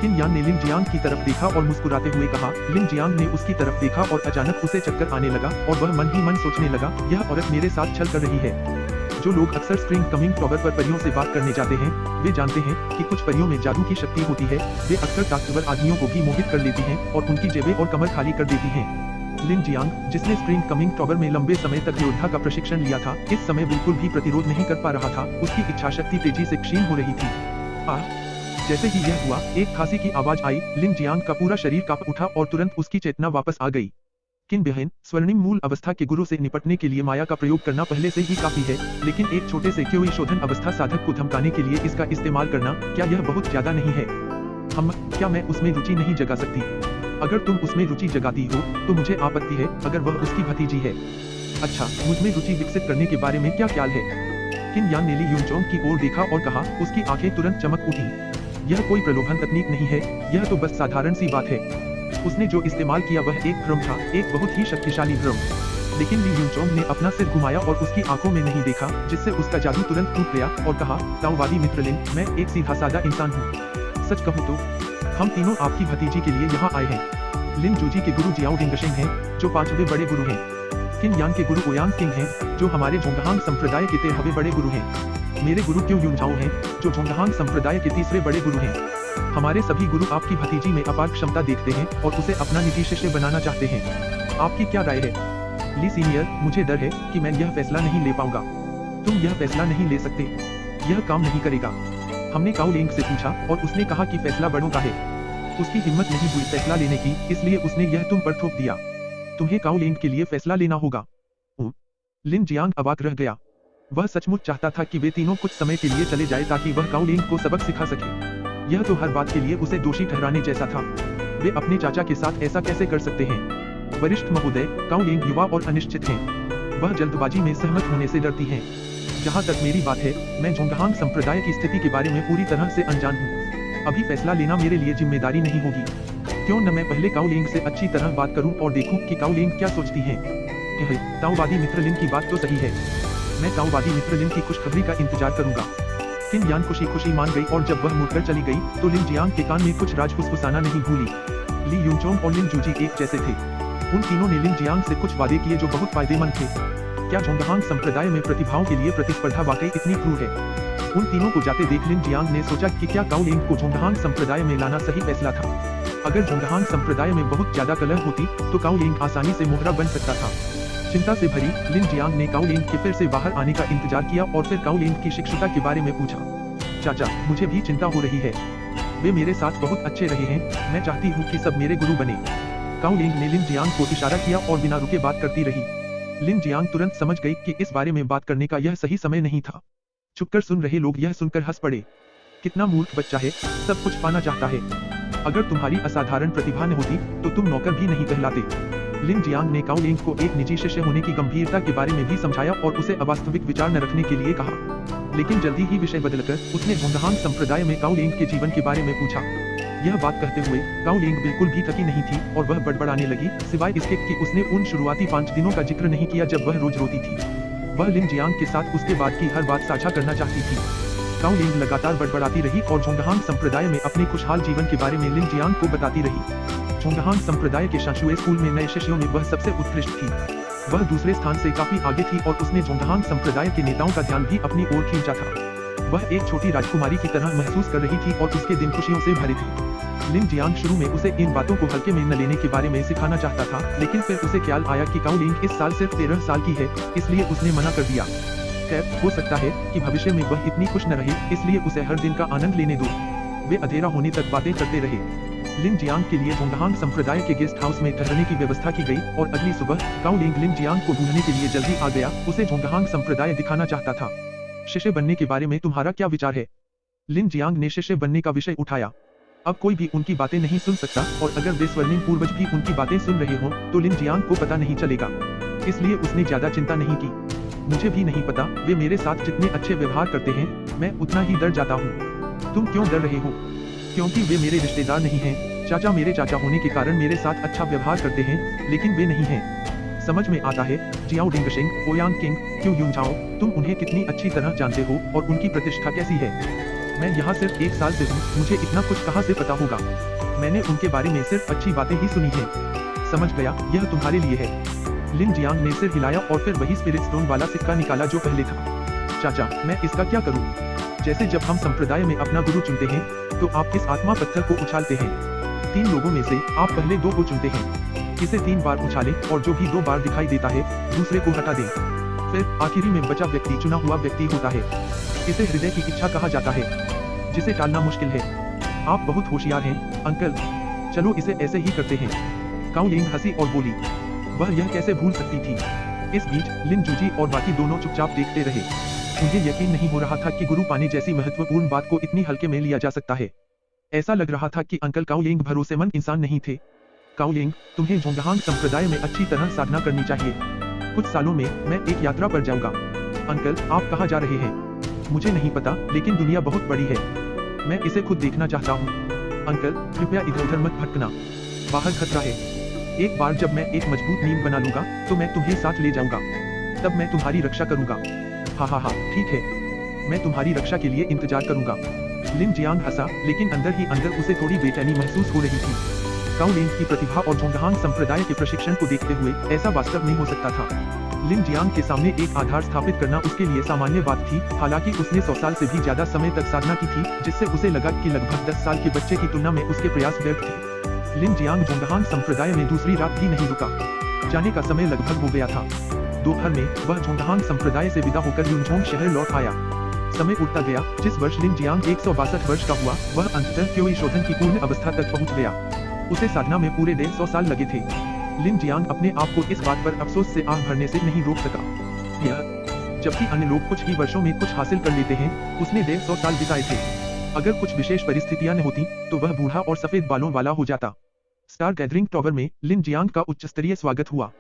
किन यान ने लिन जियांग की तरफ देखा और मुस्कुराते हुए कहा। लिन जियांग ने उसकी तरफ देखा और अचानक उसे चक्कर आने लगा और वह मन ही मन सोचने लगा, यह औरत मेरे साथ छल कर रही है। जो लोग अक्सर स्प्रिंग कमिंग टॉवर पर परियों से बात करने जाते हैं, वे जानते हैं कि कुछ परियों में जादू की शक्ति होती है। वे अक्सर ताकतवर आदमियों को भी मोहित कर लेती हैं और उनकी जेबें और कमर खाली कर देती हैं। लिन जियांग, जिसने स्प्रिंग कमिंग टॉवर में लंबे समय तक योद्धा का प्रशिक्षण लिया था, इस समय बिल्कुल भी प्रतिरोध नहीं कर पा रहा था। उसकी इच्छा शक्ति तेजी से क्षीण हो रही थी। जैसे ही यह हुआ, एक खांसी की आवाज आई। लिन जियांग का पूरा शरीर कांप उठा और तुरंत उसकी चेतना वापस आ गई। किन बहन, स्वर्णिम मूल अवस्था के गुरु से निपटने के लिए माया का प्रयोग करना पहले से ही काफी है, लेकिन एक छोटे से क्यों शोधन अवस्था साधक को धमकाने के लिए इसका इस्तेमाल करना, क्या यह बहुत ज्यादा नहीं है? क्या मैं उसमें रुचि नहीं जगा सकती? अगर तुम उसमें रुचि जगाती हो तो मुझे आपत्ति है, अगर वह उसकी भतीजी है। अच्छा, मुझमें रुचि विकसित करने के बारे में क्या ख्याल है? किन यान ने ली यूनचोंग की ओर देखा और कहा। उसकी आंखें तुरंत चमक उठी। यह कोई प्रलोभन तकनीक नहीं है, यह तो बस साधारण सी बात है। उसने जो इस्तेमाल किया वह एक भ्रम था, एक बहुत ही शक्तिशाली भ्रम। लेकिन ली यूनचोंग ने अपना सिर घुमाया और उसकी आंखों में नहीं देखा, जिससे उसका जादू तुरंत टूट गया और कहा, ताओवादी मित्र लिन, मैं एक सीधा सादा इंसान हूँ। सच कहूँ तो हम तीनों आपकी भतीजी के लिए यहाँ आए हैं। लिन जूजी के गुरु जियाओ डिंगशेंग हैं, जो 5वें बड़े गुरु हैं। किन यान के गुरु ओयांग किंग हैं, जो हमारे जोंगहांग संप्रदाय के 13वें बड़े गुरु हैं। मेरे गुरु क्यों यूनझाओ हैं, जो जोंगहांग संप्रदाय के 3रे बड़े गुरु हैं। हमारे सभी गुरु आपकी भतीजी में अपार क्षमता देखते हैं और उसे अपना निजी शिष्य बनाना चाहते हैं। आपकी क्या राय है? ली सीनियर, मुझे डर है कि मैं यह फैसला नहीं ले पाऊंगा। तुम यह फैसला नहीं ले सकते, यह काम नहीं करेगा। हमने काओ लेंग से पूछा और उसने कहा कि फैसला बड़ों का है। उसकी हिम्मत नहीं हुई फैसला लेने की, इसलिए उसने यह तुम पर थोप दिया। तुम्हें काओ लेंग के लिए फैसला लेना होगा। लिन जियांग अवाक रह गया। वह सचमुच चाहता था कि वे तीनों कुछ समय के लिए चले जाए ताकि वह काओ लेंग को सबक सिखा सके। यह तो हर बात के लिए उसे दोषी ठहराने जैसा था। वे अपने चाचा के साथ ऐसा कैसे कर सकते हैं? वरिष्ठ महोदय, काओ लेंग युवा और अनिश्चित हैं। वह जल्दबाजी में सहमत होने से डरती हैं। जहाँ तक मेरी बात है, मैं जोंगहांग संप्रदाय की स्थिति के बारे में पूरी तरह से अनजान हूँ। अभी फैसला लेना मेरे लिए जिम्मेदारी नहीं होगी। क्यों न मैं पहले काओ लेंग से अच्छी तरह बात करूं और देखूं कि काओ लेंग क्या सोचती है। ताओवादी मित्र लिन की बात तो सही है। मैं ताओवादी मित्र लिन की खुशखबरी का इंतजार करूंगा। किन यान खुशी खुशी मान गई और जब वह मुड़कर चली गई तो लिन जियांग के कान में कुछ राज फुसफुसाना नहीं भूली। ली यूनचोंग और लिन जूजी एक जैसे थे। उन तीनों ने लिन जियांग से कुछ वादे किए जो बहुत फायदेमंद थे। क्या जोंगहांग संप्रदाय में प्रतिभाओं के लिए प्रतिस्पर्धा वाकई इतनी क्रूर है? उन तीनों को जाते देख लिन जियांग ने सोचा कि क्या काओ लेंग को जोंगहांग संप्रदाय में लाना सही फैसला था। अगर जोंगहांग संप्रदाय में बहुत ज्यादा कलह होती तो काओ लेंग आसानी से मोहरा बन सकता था। चिंता से भरी लिन जियांग ने काओ लेंग के फिर से बाहर आने का इंतजार किया और फिर काओ लेंग की शिक्षुता के बारे में पूछा। चाचा, मुझे भी चिंता हो रही है। वे मेरे साथ बहुत अच्छे रहे हैं, मैं चाहती हूँ कि सब मेरे गुरु बने। काओ लेंग ने लिन जियांग को इशारा किया और बिना रुके बात करती रही। लिन जियांग तुरंत समझ गई कि इस बारे में बात करने का यह सही समय नहीं था। चुपकर सुन रहे लोग यह सुनकर हंस पड़े। कितना मूर्ख बच्चा है, सब कुछ पाना चाहता है। अगर तुम्हारी असाधारण प्रतिभा न होती तो तुम नौकर भी नहीं कहलाते। लिन जियांग ने काओ लेंग को एक निजी शिष्य होने की गंभीरता के बारे में भी समझाया और उसे अवास्तविक विचार न रखने के लिए कहा। लेकिन जल्दी ही विषय बदलकर उसने जोंगहांग संप्रदाय में काओ लेंग के जीवन के बारे में पूछा। यह बात कहते हुए काओ लेंग बिल्कुल भी थकी नहीं थी और वह बड़बड़ाने लगी, सिवाय इसके कि उसने उन शुरुआती 5 दिनों का जिक्र नहीं किया जब वह रोज रोती थी। वह लिन जियांग के साथ उसके बाद की हर बात साझा करना चाहती थी। काओ लेंग लगातार बड़बड़ाती रही और जोंगहांग संप्रदाय में अपने खुशहाल जीवन के बारे में लिन जियांग को बताती रही। जोंगहांग संप्रदाय के शांशुए स्कूल में नए शिष्यों में वह सबसे उत्कृष्ट थी। वह दूसरे स्थान से काफी आगे थी और उसने जोंगहांग संप्रदाय के नेताओं का ध्यान भी अपनी ओर खींचा था। वह एक छोटी राजकुमारी की तरह महसूस कर रही थी और उसके दिन खुशियों से भरे थे। लिन जियांग शुरू में उसे इन बातों को हल्के में न लेने के बारे में सिखाना चाहता था, लेकिन फिर उसे ख्याल आया कि काओलिंग इस साल सिर्फ 13 साल की है, इसलिए उसने मना कर दिया। खैर, हो सकता है कि भविष्य में वह इतनी खुश न रहे, इसलिए उसे हर दिन का आनंद लेने दो। वे अधेरा होने तक बातें करते रहे। लिन जियांग के लिए जोंगहांग संप्रदाय के गेस्ट हाउस में ठहरने की व्यवस्था की गई और अगली सुबह काओलिंग लिन जियांग को ढूंढने के लिए जल्दी आ गया। उसे जोंगहांग संप्रदाय दिखाना चाहता था। शिष्य बनने के बारे में तुम्हारा क्या विचार है? लिन जियांग ने शिष्य बनने का विषय उठाया। अब कोई भी उनकी बातें नहीं सुन सकता, और अगर वे स्वर्णिम पूर्वज भी उनकी बातें सुन रहे हो तो लिन जियांग को पता नहीं चलेगा, इसलिए उसने ज्यादा चिंता नहीं की। मुझे भी नहीं पता, वे मेरे साथ जितने अच्छे व्यवहार करते हैं, मैं उतना ही डर जाता हूँ। तुम क्यों डर रहे हो? क्योंकि वे मेरे रिश्तेदार नहीं हैं। चाचा मेरे चाचा होने के कारण मेरे साथ अच्छा व्यवहार करते हैं, लेकिन वे नहीं हैं। समझ में आता है। जियाओ डिंगशिंग, ओयांग किंग, क्यों यूनझाओ, तुम उन्हें कितनी अच्छी तरह जानते हो और उनकी प्रतिष्ठा कैसी है। मैं यहाँ सिर्फ 1 साल से हूँ, मुझे इतना कुछ कहाँ से पता होगा। मैंने उनके बारे में सिर्फ अच्छी बातें ही सुनी हैं। समझ गया, यह तुम्हारे लिए है। लिन जियांग ने सिर हिलाया और फिर वही स्पिरिट स्टोन वाला सिक्का निकाला जो पहले था। चाचा, मैं इसका क्या करूँ? जैसे जब हम संप्रदाय में अपना गुरु चुनते हैं, तो आप इस आत्मा पत्थर को उछालते हैं। 3 लोगों में से आप पहले 2 को चुनते हैं। इसे 3 बार उछालें और जो भी 2 बार दिखाई देता है, दूसरे को हटा दें। फिर आखिरी में बचा व्यक्ति चुना हुआ व्यक्ति होता है। इसे हृदय की इच्छा कहा जाता है, जिसे टालना मुश्किल है। आप बहुत होशियार हैं, अंकल। चलो इसे ऐसे ही करते हैं। काओलिंग हंसी और बोली। वह यह कैसे भूल सकती थी? इस बीच लिन जूजी और बाकी दोनों चुपचाप देखते रहे। उन्हें यकीन नहीं हो रहा था कि गुरु पाने जैसी महत्वपूर्ण बात को इतनी हल्के में लिया जा सकता है। ऐसा लग रहा था कि अंकल काओलिंग भरोसेमंद इंसान नहीं थे। काओलिंग, तुम्हें जोंगहांग संप्रदाय में अच्छी तरह साधना करनी चाहिए। कुछ सालों में मैं एक यात्रा पर जाऊंगा। अंकल, आप कहाँ जा रहे हैं? मुझे नहीं पता, लेकिन दुनिया बहुत बड़ी है। मैं इसे खुद देखना चाहता हूँ। अंकल, कृपया इधर-उधर मत भटकना। बाहर खतरा है। एक बार जब मैं एक मजबूत नींव बना लूंगा, तो मैं तुम्हें साथ ले जाऊंगा। तब मैं तुम्हारी रक्षा करूंगा। हाँ, ठीक है। मैं तुम्हारी रक्षा के लिए इंतजार करूंगा। लिन जियांग हंसा, लेकिन अंदर ही अंदर उसे थोड़ी बेचैनी महसूस हो रही थी। काओलिंग की प्रतिभा और जोंगहांग संप्रदाय के प्रशिक्षण को देखते हुए ऐसा वास्तव में हो सकता था। लिन जियांग के सामने एक आधार स्थापित करना उसके लिए सामान्य बात थी। हालांकि उसने 100 साल से भी ज्यादा समय तक साधना की थी, जिससे उसे लगा कि लगभग 10 साल के बच्चे की तुलना में उसके प्रयास व्यर्थ थे। लिन जियांग जोंगहांग संप्रदाय में दूसरी रात भी नहीं रुका। जाने का समय लगभग हो गया था। दोपहर में वह जोंगहांग संप्रदाय से विदा होकर यूनझोंग शहर लौट आया। समय उठता गया। जिस वर्ष लिन जियांग 162 वर्ष का हुआ, वह अंततः क्योई शोधन की पूर्ण अवस्था तक पहुंच गया। उसे साधना में पूरे 150 साल लगे थे। लिन जियांग अपने आप को इस बात पर अफसोस से आह भरने से नहीं रोक सका। जबकि अन्य लोग कुछ ही वर्षों में कुछ हासिल कर लेते हैं, उसने 150 साल बिताए थे। अगर कुछ विशेष परिस्थितियां न होती, तो वह बूढ़ा और सफेद बालों वाला हो जाता। स्टार गैदरिंग टावर में लिन जियांग का उच्च स्तरीय स्वागत हुआ।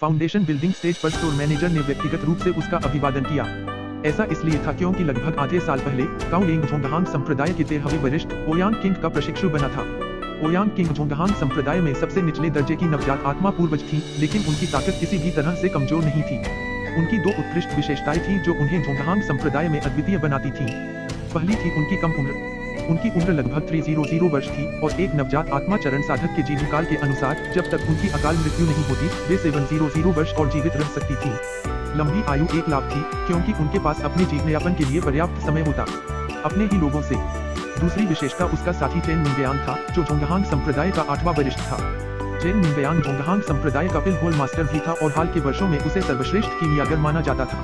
फाउंडेशन बिल्डिंग स्टेज पर स्टोर मैनेजर ने व्यक्तिगत रूप से उसका अभिवादन किया। ऐसा इसलिए था क्योंकि लगभग आधे साल पहले काओलिंग जोंगहांग संप्रदाय के 13वें वरिष्ठ ओयांग किंग का प्रशिक्षु बना था। ओयांग किंग जोंगहांग संप्रदाय में सबसे निचले दर्जे की नवजात आत्मा पूर्वज थी, लेकिन उनकी ताकत किसी भी तरह से कमजोर नहीं थी। उनकी 2 उत्कृष्ट विशेषताएं थी जो उन्हें जोंगहांग संप्रदाय में अद्वितीय बनाती थी। पहली थी उनकी कम उम्र। उनकी उम्र लगभग 300 वर्ष थी और एक नवजात आत्मा चरण साधक के जीवनकाल के अनुसार जब तक उनकी अकाल मृत्यु नहीं होती, वे 700 वर्ष और जीवित रह सकती थी। लंबी आयु एक लाभ थी, क्योंकि उनके पास अपने जीवनयापन के लिए पर्याप्त समय होता, अपने ही लोगों से। दूसरी विशेषता उसका साथी चेन मिंगयांग था, जो जोंगहांग संप्रदाय का 8वां वरिष्ठ था। चेन मिंगयांग जोंगहांग संप्रदाय का पिल होल मास्टर भी था और हाल के वर्षों में उसे सर्वश्रेष्ठ कीमियागर माना जाता था।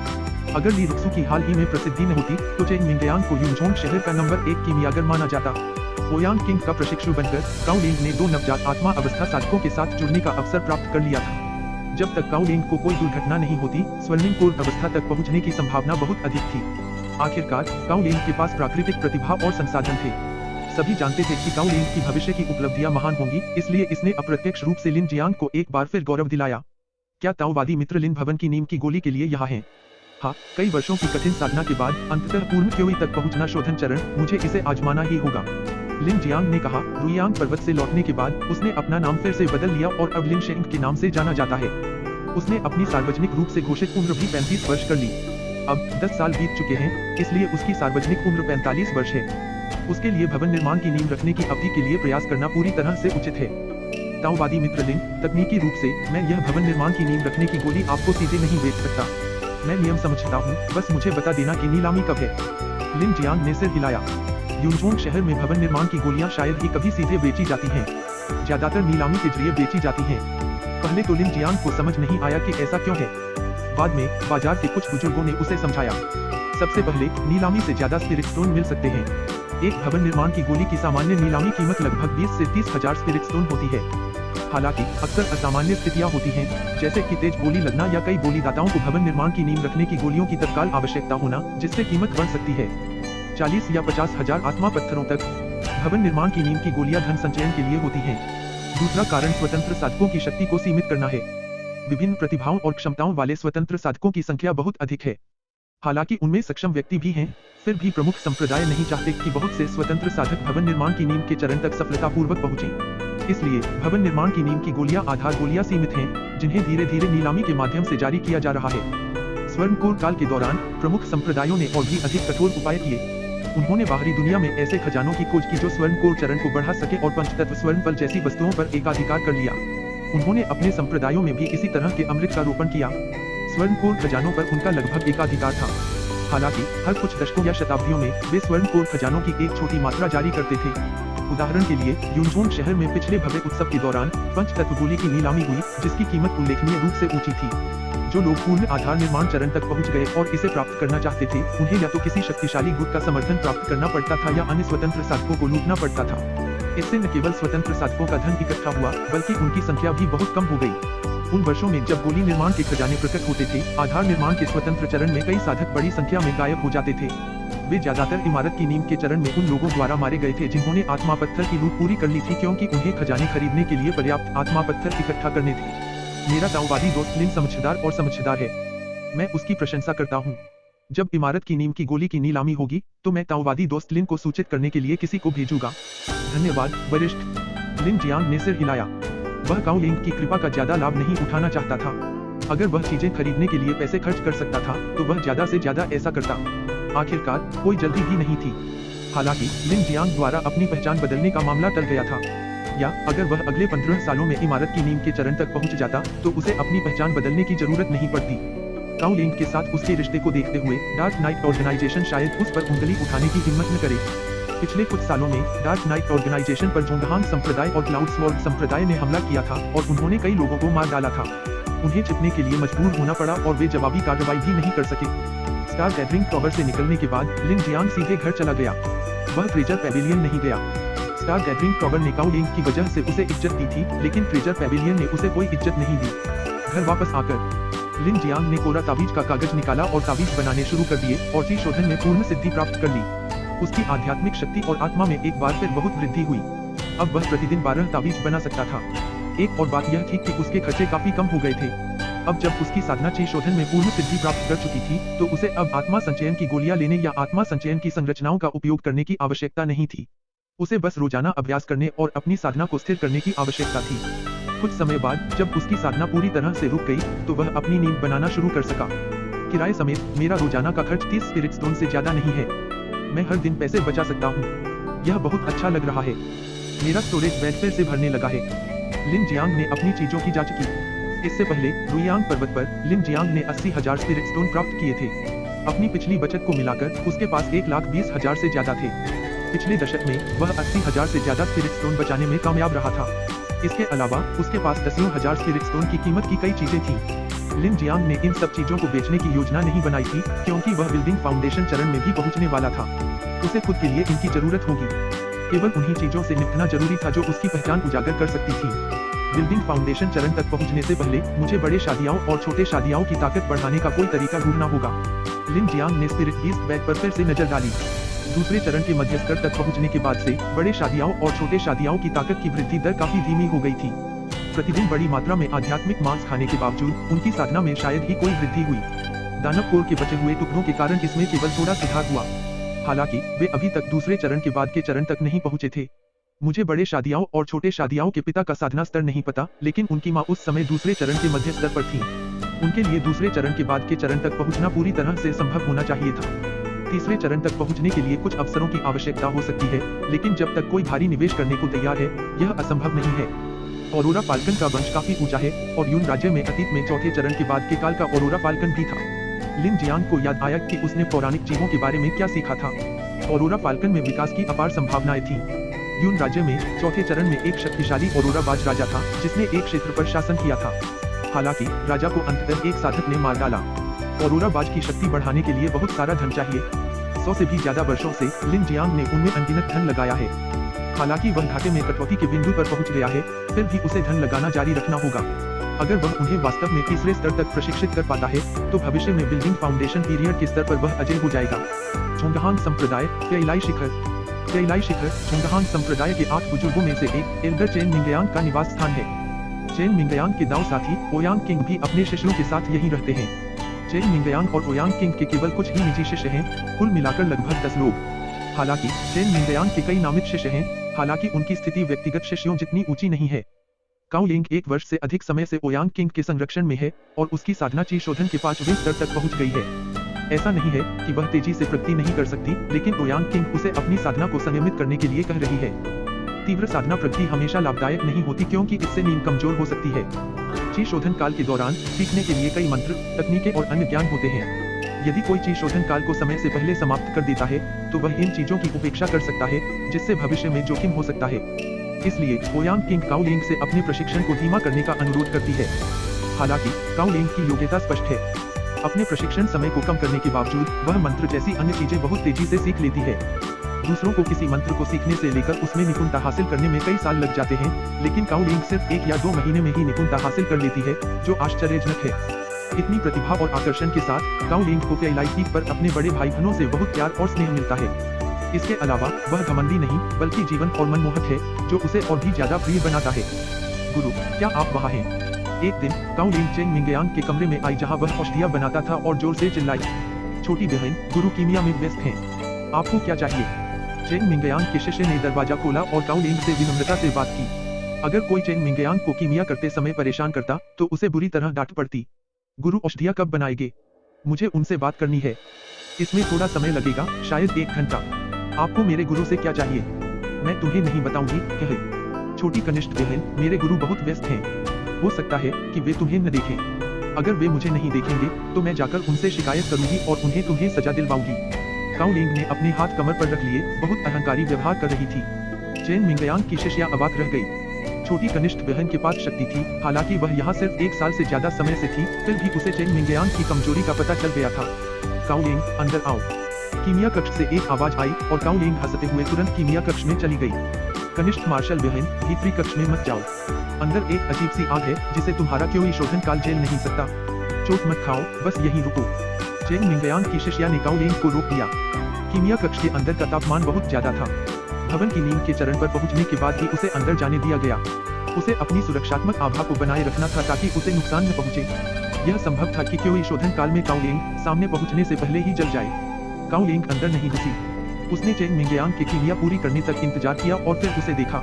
अगर ली रुक्सू की हाल ही में प्रसिद्धि न होती, तो चेन मिंगयांग को यूनझोंग शहर का नंबर 1 कीमियागर माना जाता। ओयांग किंग का प्रशिक्षु बनकर काओलिंग ने 2 नवजात आत्मा अवस्था साधकों के साथ जुड़ने का अवसर प्राप्त कर लिया था। जब तक काओलिंग को कोई दुर्घटना नहीं होती, स्वर्णिम पूर्ण अवस्था तक पहुंचने की संभावना बहुत अधिक थी। आखिरकार काओलिंग के पास प्राकृतिक प्रतिभा और संसाधन थे। सभी जानते थे कि काओलिंग की भविष्य की उपलब्धियां महान होंगी, इसलिए इसने अप्रत्यक्ष रूप से लिन जियांग को एक बार फिर गौरव दिलाया। क्या ताओवादी मित्र लिन भवन की नीम की गोली के लिए यहाँ हैं? हाँ, कई वर्षों की कठिन साधना के बाद अंततः पूर्ण क्योई तक पहुंचना शोधन चरण, मुझे इसे आजमाना ही होगा। लिन जियांग ने कहा। रुइयांग पर्वत से लौटने के बाद उसने अपना नाम फिर से बदल लिया और अब लिन शेंग के नाम से जाना जाता है। उसने अपनी सार्वजनिक रूप से घोषित उम्र भी 35 वर्ष कर ली। अब 10 साल बीत चुके हैं, इसलिए उसकी सार्वजनिक उम्र 45 वर्ष है। उसके लिए भवन निर्माण की नींव रखने की अवधि के लिए प्रयास करना पूरी तरह से उचित है। ताओवादी मित्र लिन, तकनीकी रूप से मैं यह भवन निर्माण की नींव रखने की गोली आपको सीधे नहीं बेच सकता। मैं नियम समझता हूँ, बस मुझे बता देना कि नीलामी कब है। लिन जियांग ने सिर हिलाया। यूनजोंग शहर में भवन निर्माण की गोलियां शायद ही कभी सीधे बेची जाती हैं। ज्यादातर नीलामी के जरिए बेची जाती हैं। पहले तो लिन जियांग को समझ नहीं आया कि ऐसा क्यों है। बाद में बाजार के कुछ बुजुर्गों ने उसे समझाया। सबसे पहले नीलामी से ज्यादा स्पिरिट स्टोन मिल सकते हैं। एक भवन निर्माण की गोली की सामान्य नीलामी कीमत लगभग 20 से 30 हजार स्पिरिट स्टोन होती है। हालांकि अक्सर असामान्य स्थितियां होती हैं, जैसे कि तेज गोली लगना या कई गोलीदाताओं को भवन निर्माण की नींव रखने की गोलियों की तत्काल आवश्यकता होना, जिससे कीमत बढ़ सकती है। 40 या 50 हजार आत्मा पत्थरों तक भवन निर्माण की नींव की गोलियां धन संचयन के लिए होती हैं। दूसरा कारण स्वतंत्र साधकों की शक्ति को सीमित करना है। विभिन्न प्रतिभाओं और क्षमताओं वाले स्वतंत्र साधकों की संख्या बहुत अधिक है। हालांकि उनमें सक्षम व्यक्ति भी हैं, फिर भी प्रमुख संप्रदाय नहीं चाहते कि बहुत से स्वतंत्र साधक भवन निर्माण की नींव के चरण तक सफलतापूर्वक पहुंचें। इसलिए भवन निर्माण की नींव की गोलियां आधार गोलियां सीमित हैं, जिन्हें धीरे धीरे नीलामी के माध्यम से जारी किया जा रहा है। स्वर्णकोर काल के दौरान प्रमुख संप्रदायों ने और भी अधिक कठोर उपाय किए। उन्होंने बाहरी दुनिया में ऐसे खजानों की खोज की जो स्वर्णकोर चरण को बढ़ा सके और पंचतत्व स्वर्ण फल जैसी वस्तुओं पर एकाधिकार कर लिया। उन्होंने अपने संप्रदायों में भी इसी तरह के अमृत का रोपण किया। स्वर्णकोर खजानों पर उनका लगभग एकाधिकार था। हालांकि हर कुछ दशकों या शताब्दियों में वे स्वर्णकोर खजानों की एक छोटी मात्रा जारी करते थे। उदाहरण के लिए यूनजोंग शहर में पिछले भव्य उत्सव के दौरान पंचतत्व गोली की नीलामी हुई, जिसकी कीमत उल्लेखनीय रूप से ऊंची थी। जो लोग पूर्ण आधार निर्माण चरण तक पहुंच गए और इसे प्राप्त करना चाहते थे, उन्हें या तो किसी शक्तिशाली गुट का समर्थन प्राप्त करना पड़ता था या अन्य स्वतंत्र साधकों को लूटना पड़ता था। इससे न केवल स्वतंत्र साधकों का धन इकट्ठा हुआ, बल्कि उनकी संख्या भी बहुत कम हो गई। उन वर्षों में जब गोली निर्माण के खजाने प्रकट होते थे, आधार निर्माण के स्वतंत्र चरण में कई साधक बड़ी संख्या में गायब हो जाते थे। वे ज्यादातर इमारत की नींव के चरण में उन लोगों द्वारा मारे गए थे जिन्होंने आत्मा पत्थर की लूट पूरी कर ली थी, क्योंकि उन्हें खजाने खरीदने के लिए पर्याप्त आत्मा पत्थर इकट्ठा करने थे। मेरा ताओवादी दोस्त लिन समझदार और समझदार है। मैं उसकी प्रशंसा करता हूँ। जब इमारत की नींव की गोली की नीलामी होगी, तो मैं ताओवादी दोस्त लिन को सूचित करने के लिए किसी को भेजूंगा। धन्यवाद वरिष्ठ। लिन जियांग ने सिर हिलाया। वह काओ लिंग की कृपा का ज्यादा लाभ नहीं उठाना चाहता था। अगर वह चीजें खरीदने के लिए पैसे खर्च कर सकता था, तो वह ज्यादा से ज्यादा ऐसा करता। आखिरकार कोई जल्दी भी नहीं थी। हालांकि लिन जियांग द्वारा अपनी पहचान बदलने का मामला टल गया था। या अगर वह अगले 15 सालों में इमारत की नींव के चरण तक पहुंच जाता, तो उसे अपनी पहचान बदलने की जरूरत नहीं पड़ती। काओ लिंग के साथ उसके रिश्ते को देखते हुए डार्क नाइट ऑर्गेनाइजेशन शायद उस पर उंगली उठाने की हिम्मत न करे। पिछले कुछ सालों में डार्क नाइट ऑर्गेनाइजेशन पर जोंगहांग संप्रदाय और क्लाउड स्वॉर्ड संप्रदाय ने हमला किया था और उन्होंने कई लोगों को मार डाला था। उन्हें छिपने के लिए मजबूर होना पड़ा और वे जवाबी कार्रवाई भी नहीं कर सके। स्टार गैदरिंग टॉवर से निकलने के बाद लिन जियांग सीधे घर चला गया। वह ट्रेजर पैविलियन नहीं गया। स्टार गैदरिंग टॉवर ने काओ लिंग की वजह से उसे इज्जत दी थी, लेकिन ट्रेजर पैविलियन ने उसे कोई इज्जत नहीं दी। घर वापस आकर लिन जियांग ने कोरा ताबीज का कागज निकाला और ताबीज बनाने शुरू कर दिए और ची शोधन में पूर्ण सिद्धि प्राप्त कर ली। उसकी आध्यात्मिक शक्ति और आत्मा में एक बार फिर बहुत वृद्धि हुई। अब वह प्रतिदिन 12 ताबीज बना सकता था। एक और बात यह थी कि उसके खर्चे काफी कम हो गए थे। अब जब उसकी साधना ची शोधन में पूर्ण सिद्धि प्राप्त कर चुकी थी, तो उसे अब आत्मा संचयन की गोलियां लेने या आत्मा संचयन की संरचनाओं का उपयोग करने की आवश्यकता नहीं थी। उसे बस रोजाना अभ्यास करने और अपनी साधना को स्थिर करने की आवश्यकता थी। कुछ समय बाद जब उसकी साधना पूरी तरह से रुक गई, तो वह अपनी नींव बनाना शुरू कर सका। किराए समेत मेरा रोजाना का खर्च 30 स्पिरिट स्टोन से ज्यादा नहीं है। मैं हर दिन पैसे बचा सकता हूँ। यह बहुत अच्छा लग रहा है। मेरा स्टोरेज बेड फिर से भरने लगा है। लिन जियांग ने अपनी चीजों की जांच की। इससे पहले रुयांग पर्वत पर लिन जियांग ने 80,000 स्पिरिट स्टोन प्राप्त किए थे। अपनी पिछली बचत को मिलाकर उसके पास 1,20,000 से ज्यादा थे। पिछले दशक में वह 80,000 से ज्यादा स्पिरिट स्टोन बचाने में कामयाब रहा था। इसके अलावा उसके पास 10,000 स्पिरिट स्टोन की कीमत की कई चीजें थीं। लिन जियांग ने इन सब चीजों को बेचने की योजना नहीं बनाई थी, क्योंकि वह बिल्डिंग फाउंडेशन चरण में भी पहुंचने वाला था। उसे खुद के लिए इनकी जरूरत होगी। केवल उन्हीं चीजों से निपटना जरूरी था जो उसकी पहचान उजागर कर सकती थी। बिल्डिंग फाउंडेशन चरण तक पहुंचने से पहले मुझे बड़े शादियाओं और छोटे शादियाओं की ताकत बढ़ाने का कोई तरीका ढूंढना होगा। लिन जियांग ने स्पिरिट बीस्ट बैग पर फिर से नजर डाली। दूसरे चरण के मध्य स्तर तक पहुंचने के बाद से बड़े शादियाओं और छोटे शादियाओं की ताकत की वृद्धि दर काफी धीमी हो गई थी। प्रतिदिन बड़ी मात्रा में आध्यात्मिक मांस खाने के बावजूद उनकी साधना में शायद ही कोई वृद्धि हुई। दानव कोर के बचे हुए टुकड़ों के कारण इसमें केवल थोड़ा सुधार हुआ। हालांकि वे अभी तक दूसरे चरण के बाद के चरण तक नहीं पहुंचे थे। मुझे बड़े शादियाओं और छोटे शादियाओं के पिता का साधना स्तर नहीं पता, लेकिन उनकी माँ उस समय दूसरे चरण के मध्य स्तर पर थी। उनके लिए दूसरे चरण के बाद के चरण तक पहुंचना पूरी तरह से संभव होना चाहिए था। तीसरे चरण तक पहुंचने के लिए कुछ अवसरों की आवश्यकता हो सकती है, लेकिन जब तक कोई भारी निवेश करने को तैयार है, यह असंभव नहीं है। औरोरा फाल्कन का वंश काफी ऊंचा है और यून राज्य में अतीत में चौथे चरण के बाद के काल का औरोरा फाल्कन भी था। लिन जियांग को याद आया कि उसने पौराणिक जीवों के बारे में क्या सीखा था। औरोरा फाल्कन में विकास की अपार संभावनाएं थी। यून राज्य में चौथे चरण में एक शक्तिशाली औरोरा बाज राजा था जिसने एक क्षेत्र पर शासन किया था। हालांकि राजा को अंततः एक साधक ने मार डाला। औरोरा बाज की शक्ति बढ़ाने के लिए बहुत सारा धन चाहिए। 100 से भी ज्यादा वर्षों से लिन जियांग ने उनमें अनगिनत धन लगाया है। हालांकि वह घाटे में कटौती के बिंदु पर पहुंच गया है, फिर भी उसे धन लगाना जारी रखना होगा। अगर वह उन्हें वास्तव में तीसरे स्तर तक प्रशिक्षित कर पाता है तो भविष्य में बिल्डिंग फाउंडेशन पीरियड के स्तर पर वह अजय हो जाएगा। चोंगहान संप्रदाय पेइलाई शिखर चोंगहान संप्रदाय के 8 बुजुर्गों में से एक एल्डर चेन मिंगयांग का निवास स्थान है। चेन मिंगयांग के दाव साथी ओयांग किंग भी अपने शिष्यों के साथ यहीं रहते हैं। चेन मिंगयांग और ओयांग किंग के केवल कुछ ही निजी शिष्य हैं, कुल मिलाकर लगभग 10 लोग। हालांकि चेन मिंगयांग के कई नामित शिष्य हैं, हालांकि उनकी स्थिति व्यक्तिगत शिष्यों जितनी ऊंची नहीं है। काओ लिंग 1 वर्ष से अधिक समय से ओयांग किंग के संरक्षण में है और उसकी साधना ची शोधन के 5वें स्तर तक पहुंच गई है। ऐसा नहीं है कि वह तेजी से प्रगति नहीं कर सकती, लेकिन ओयांग किंग उसे अपनी साधना को संयमित करने के लिए कह रही है। तीव्र साधना प्रगति हमेशा लाभदायक नहीं होती क्योंकि इससे नींद कमजोर हो सकती है। ची शोधन काल के दौरान सीखने के लिए कई मंत्र, तकनीकें और अन्य ज्ञान होते हैं। यदि कोई ची शोधन काल को समय से पहले समाप्त कर देता है तो वह इन चीजों की उपेक्षा कर सकता है, जिससे भविष्य में जोखिम हो सकता है। इसलिए ओयांग किंग काओ लिंग से अपने प्रशिक्षण को धीमा करने का अनुरोध करती है। हालांकि काओ लिंग की योग्यता स्पष्ट है। अपने प्रशिक्षण समय को कम करने के बावजूद वह मंत्र जैसी अन्य चीजें बहुत तेजी से सीख लेती है। दूसरों को किसी मंत्र को सीखने से लेकर उसमें निपुणता हासिल करने में कई साल लग जाते हैं, लेकिन काओ लिंग सिर्फ 1 या 2 महीने में ही निपुणता हासिल कर लेती है, जो आश्चर्यजनक है। इतनी प्रतिभा और आकर्षण के साथ काओ लिंग को पेइलाई पीक पर अपने बड़े भाई बहनों से बहुत प्यार और स्नेह मिलता है। इसके अलावा वह घमंडी नहीं बल्कि जीवंत और मनमोहक है, जो उसे और भी ज्यादा प्रिय बनाता है। गुरु, क्या आप वहाँ हैं? एक दिन काओ लिंग चेन मिंगयांग के कमरे में आई जहाँ वह औषधियाँ बनाता था और जोर से चिल्लाई, छोटी बहन, गुरु कीमिया में व्यस्त हैं। आपको क्या चाहिए? चेन मिंगयांग के शिष्य ने दरवाजा खोला और काओ लिंग से विनम्रता से बात की। अगर कोई चेन मिंगयांग को कीमिया करते समय परेशान करता तो उसे बुरी तरह डांट पड़ती। गुरु औषधियाँ कब बनाएंगे? मुझे उनसे बात करनी है। इसमें थोड़ा समय लगेगा, शायद 1 घंटा। आपको मेरे गुरु से क्या चाहिए? मैं तुम्हें नहीं बताऊंगी, कहे। छोटी कनिष्ठ बहन, मेरे गुरु बहुत व्यस्त हैं। हो सकता है कि वे तुम्हें न देखें। अगर वे मुझे नहीं देखेंगे तो मैं जाकर उनसे शिकायत करूंगी और उन्हें तुम्हें सजा दिलवाऊंगी। काओ लिंग ने अपने हाथ कमर पर रख लिए, बहुत अहंकारी व्यवहार कर रही थी। चेन मिंगयांग की शिष्या अवाक रह गई। छोटी कनिष्ठ बहन के पास शक्ति थी, हालांकि वह यहाँ सिर्फ 1 साल से ज्यादा समय से थी, फिर भी उसे चेन मिंगयांग की कमजोरी का पता चल गया था। काओ लिंग, अंदर आओ। कीमिया कक्ष से एक आवाज आई और काओ लिंग हंसते हुए तुरंत कीमिया कक्ष में चली गई। कनिष्ठ मार्शल बहन, भीतरी कक्ष में मत जाओ। अंदर एक अजीब सी आग है जिसे तुम्हारा कोई शोधन काल झेल नहीं सकता। चोट मत खाओ, बस यहीं रुको। चेन मिंगयांग की शिष्या ने काओ लिंग को रोक दिया। कीमिया कक्ष के अंदर का तापमान बहुत ज्यादा था। भवन की नींव के चरण पर पहुंचने के बाद ही उसे अंदर जाने दिया गया। उसे अपनी सुरक्षात्मक आभा को बनाए रखना था ताकि उसे नुकसान न पहुंचे। यह संभव था कि कोई शोधन काल में काओ लिंग सामने पहुंचने से पहले ही जल जाए। काओ लिंग अंदर नहीं घुसी। उसने चेन मिंगयांग की कीमिया पूरी करने तक इंतजार किया और फिर उसे देखा।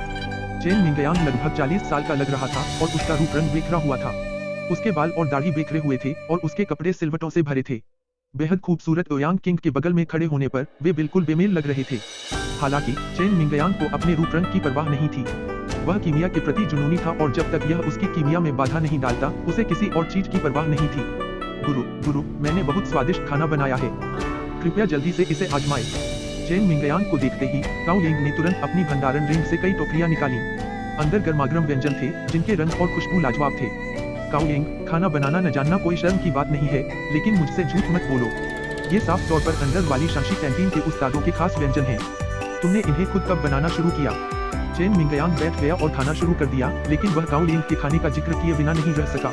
चेन मिंगयांग लगभग 40 साल का लग रहा था और उसका रूप रंग बिखरा हुआ था। उसके बाल और दाढ़ी बिखरे हुए थे और उसके कपड़े सिलवटों से भरे थे। बेहद खूबसूरत ओयांग किंग के बगल में खड़े होने पर वे बिल्कुल बेमेल लग रहे थे। हालांकि चेन मिंगयांग को अपने रूप रंग की परवाह नहीं थी। वह कीमिया के प्रति जुनूनी था और जब तक यह उसकी कीमिया में बाधा नहीं डालता, उसे किसी और चीज की परवाह नहीं थी। गुरु, मैंने बहुत स्वादिष्ट खाना बनाया है, कृपया जल्दी से इसे आजमाएं। चेन मिंगयांग को देखते ही काओ लिंग ने तुरंत अपनी भंडारण रिंग से कई टोकरियां निकाली। अंदर गर्मागर्म व्यंजन थे जिनके रंग और खुशबू लाजवाब थे। काओ लिंग, खाना बनाना न जानना कोई शर्म की बात नहीं है, लेकिन मुझसे झूठ मत बोलो। ये साफ तौर पर अंदर वाली शांशी कैंटीन के उस्तादों के खास व्यंजन हैं। तुमने इन्हें खुद कब बनाना शुरू किया? चेन मिंगयांग बैठ गया और खाना शुरू कर दिया, लेकिन वह काओ लिंग के खाने का जिक्र किए बिना नहीं रह सका।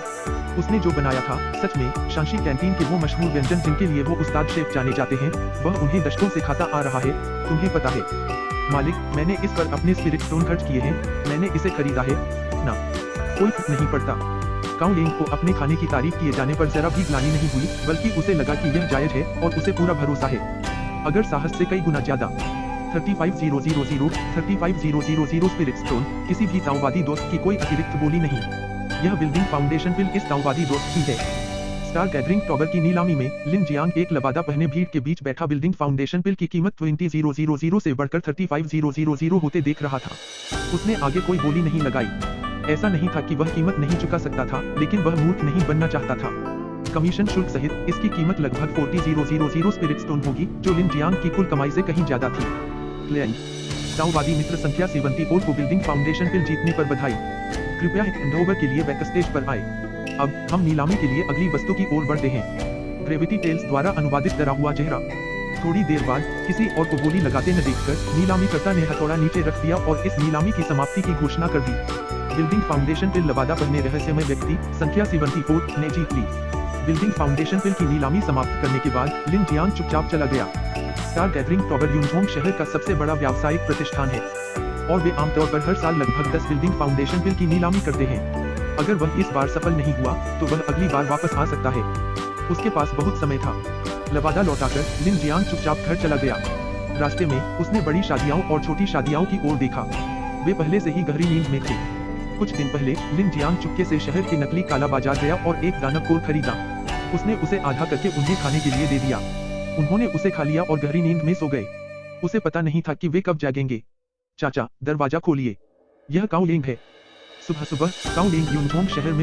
उसने जो बनाया था, सच में शांशी कैंटीन के वो मशहूर व्यंजन जिनके लिए वो उस्ताद शेफ जाने जाते हैं, वह उन्हें दशकों से खाता आ रहा है। तुम्हें पता है मालिक, मैंने इस पर अपने स्पिरिट स्टोन खर्च किए हैं, मैंने इसे खरीदा है ना। कोई फर्क नहीं पड़ता। काओ लिंग को अपने खाने की तारीफ किए जाने पर जरा भी ग्लानि नहीं हुई, बल्कि उसे लगा कि यह जायज है और उसे पूरा भरोसा है। अगर साहस से कई गुना ज्यादा। 35,000 स्पिरिट स्टोन किसी भी ताओवादी दोस्त की कोई अतिरिक्त बोली नहीं। यह बिल्डिंग फाउंडेशन बिल इस ताओवादी दोस्त की है। स्टार गैदरिंग टॉवर की नीलामी में लिन जियांग एक लबादा पहने भीड़ के बीच बैठा बिल्डिंग फाउंडेशन बिल की कीमत 20,000 से बढ़कर 35,000 होते देख रहा था। उसने आगे कोई बोली नहीं लगाई। ऐसा नहीं था कि वह कीमत नहीं चुका सकता था, लेकिन वह मूर्ख नहीं बनना चाहता था। कमीशन शुल्क सहित इसकी कीमत लगभग 40,000 स्पिरिट स्टोन होगी, जो लिन जियांग की कुल कमाई से कहीं ज्यादा थी। क्लेम दाववादी मित्र संख्या 74 को बिल्डिंग फाउंडेशन बिल जीतने पर बधाई। कृपया एक हैंडओवर के लिए बैक स्टेज पर आए। अब हम नीलामी के लिए अगली वस्तु की ओर बढ़ते हैं। ग्रेविटी टेल्स द्वारा अनुवादित डरा हुआ चेहरा। थोड़ी देर बाद किसी और को गोली लगाते न देखकर नीलामीकर्ता ने हथौड़ा नीचे रख दिया और इस नीलामी की समाप्ति की घोषणा कर दी। बिल्डिंग फाउंडेशन बिल लवादा पढ़ने रहस्यमय व्यक्ति संख्या 74 ने जीत ली। बिल्डिंग फाउंडेशन बिल की नीलामी समाप्त करने के बाद लिन जियांग चुपचाप चला गया। स्टार गैदरिंग टावर यूनहोंग शहर का सबसे बड़ा व्यावसायिक प्रतिष्ठान है और वे आमतौर पर हर साल लगभग 10 बिल्डिंग फाउंडेशन बिल की नीलामी करते हैं। अगर वह इस बार सफल नहीं हुआ तो वह अगली बार वापस आ सकता है। उसके पास बहुत समय था। लवादा लौटाकर लिन जियांग चुपचाप घर चला गया। रास्ते में उसने बड़ी शादियाओं और छोटी शादियाओं की ओर देखा। वे पहले से ही गहरी नींद में थे। कुछ दिन पहले लिन जियांग चुपके से शहर के नकली काला बाजार गया और एक दानव कोर खरीदा। उसने उसे आधा करके उन्हें खाने के लिए दे दिया। उन्होंने उसे खा लिया और गहरी नींद में सो गए। उसे पता नहीं था कि वे कब जागेंगे। चाचा, दरवाजा खोलिए। यह काओ लिंग है। सुबह सुबह काओ लिंग यूनहोंग शहर में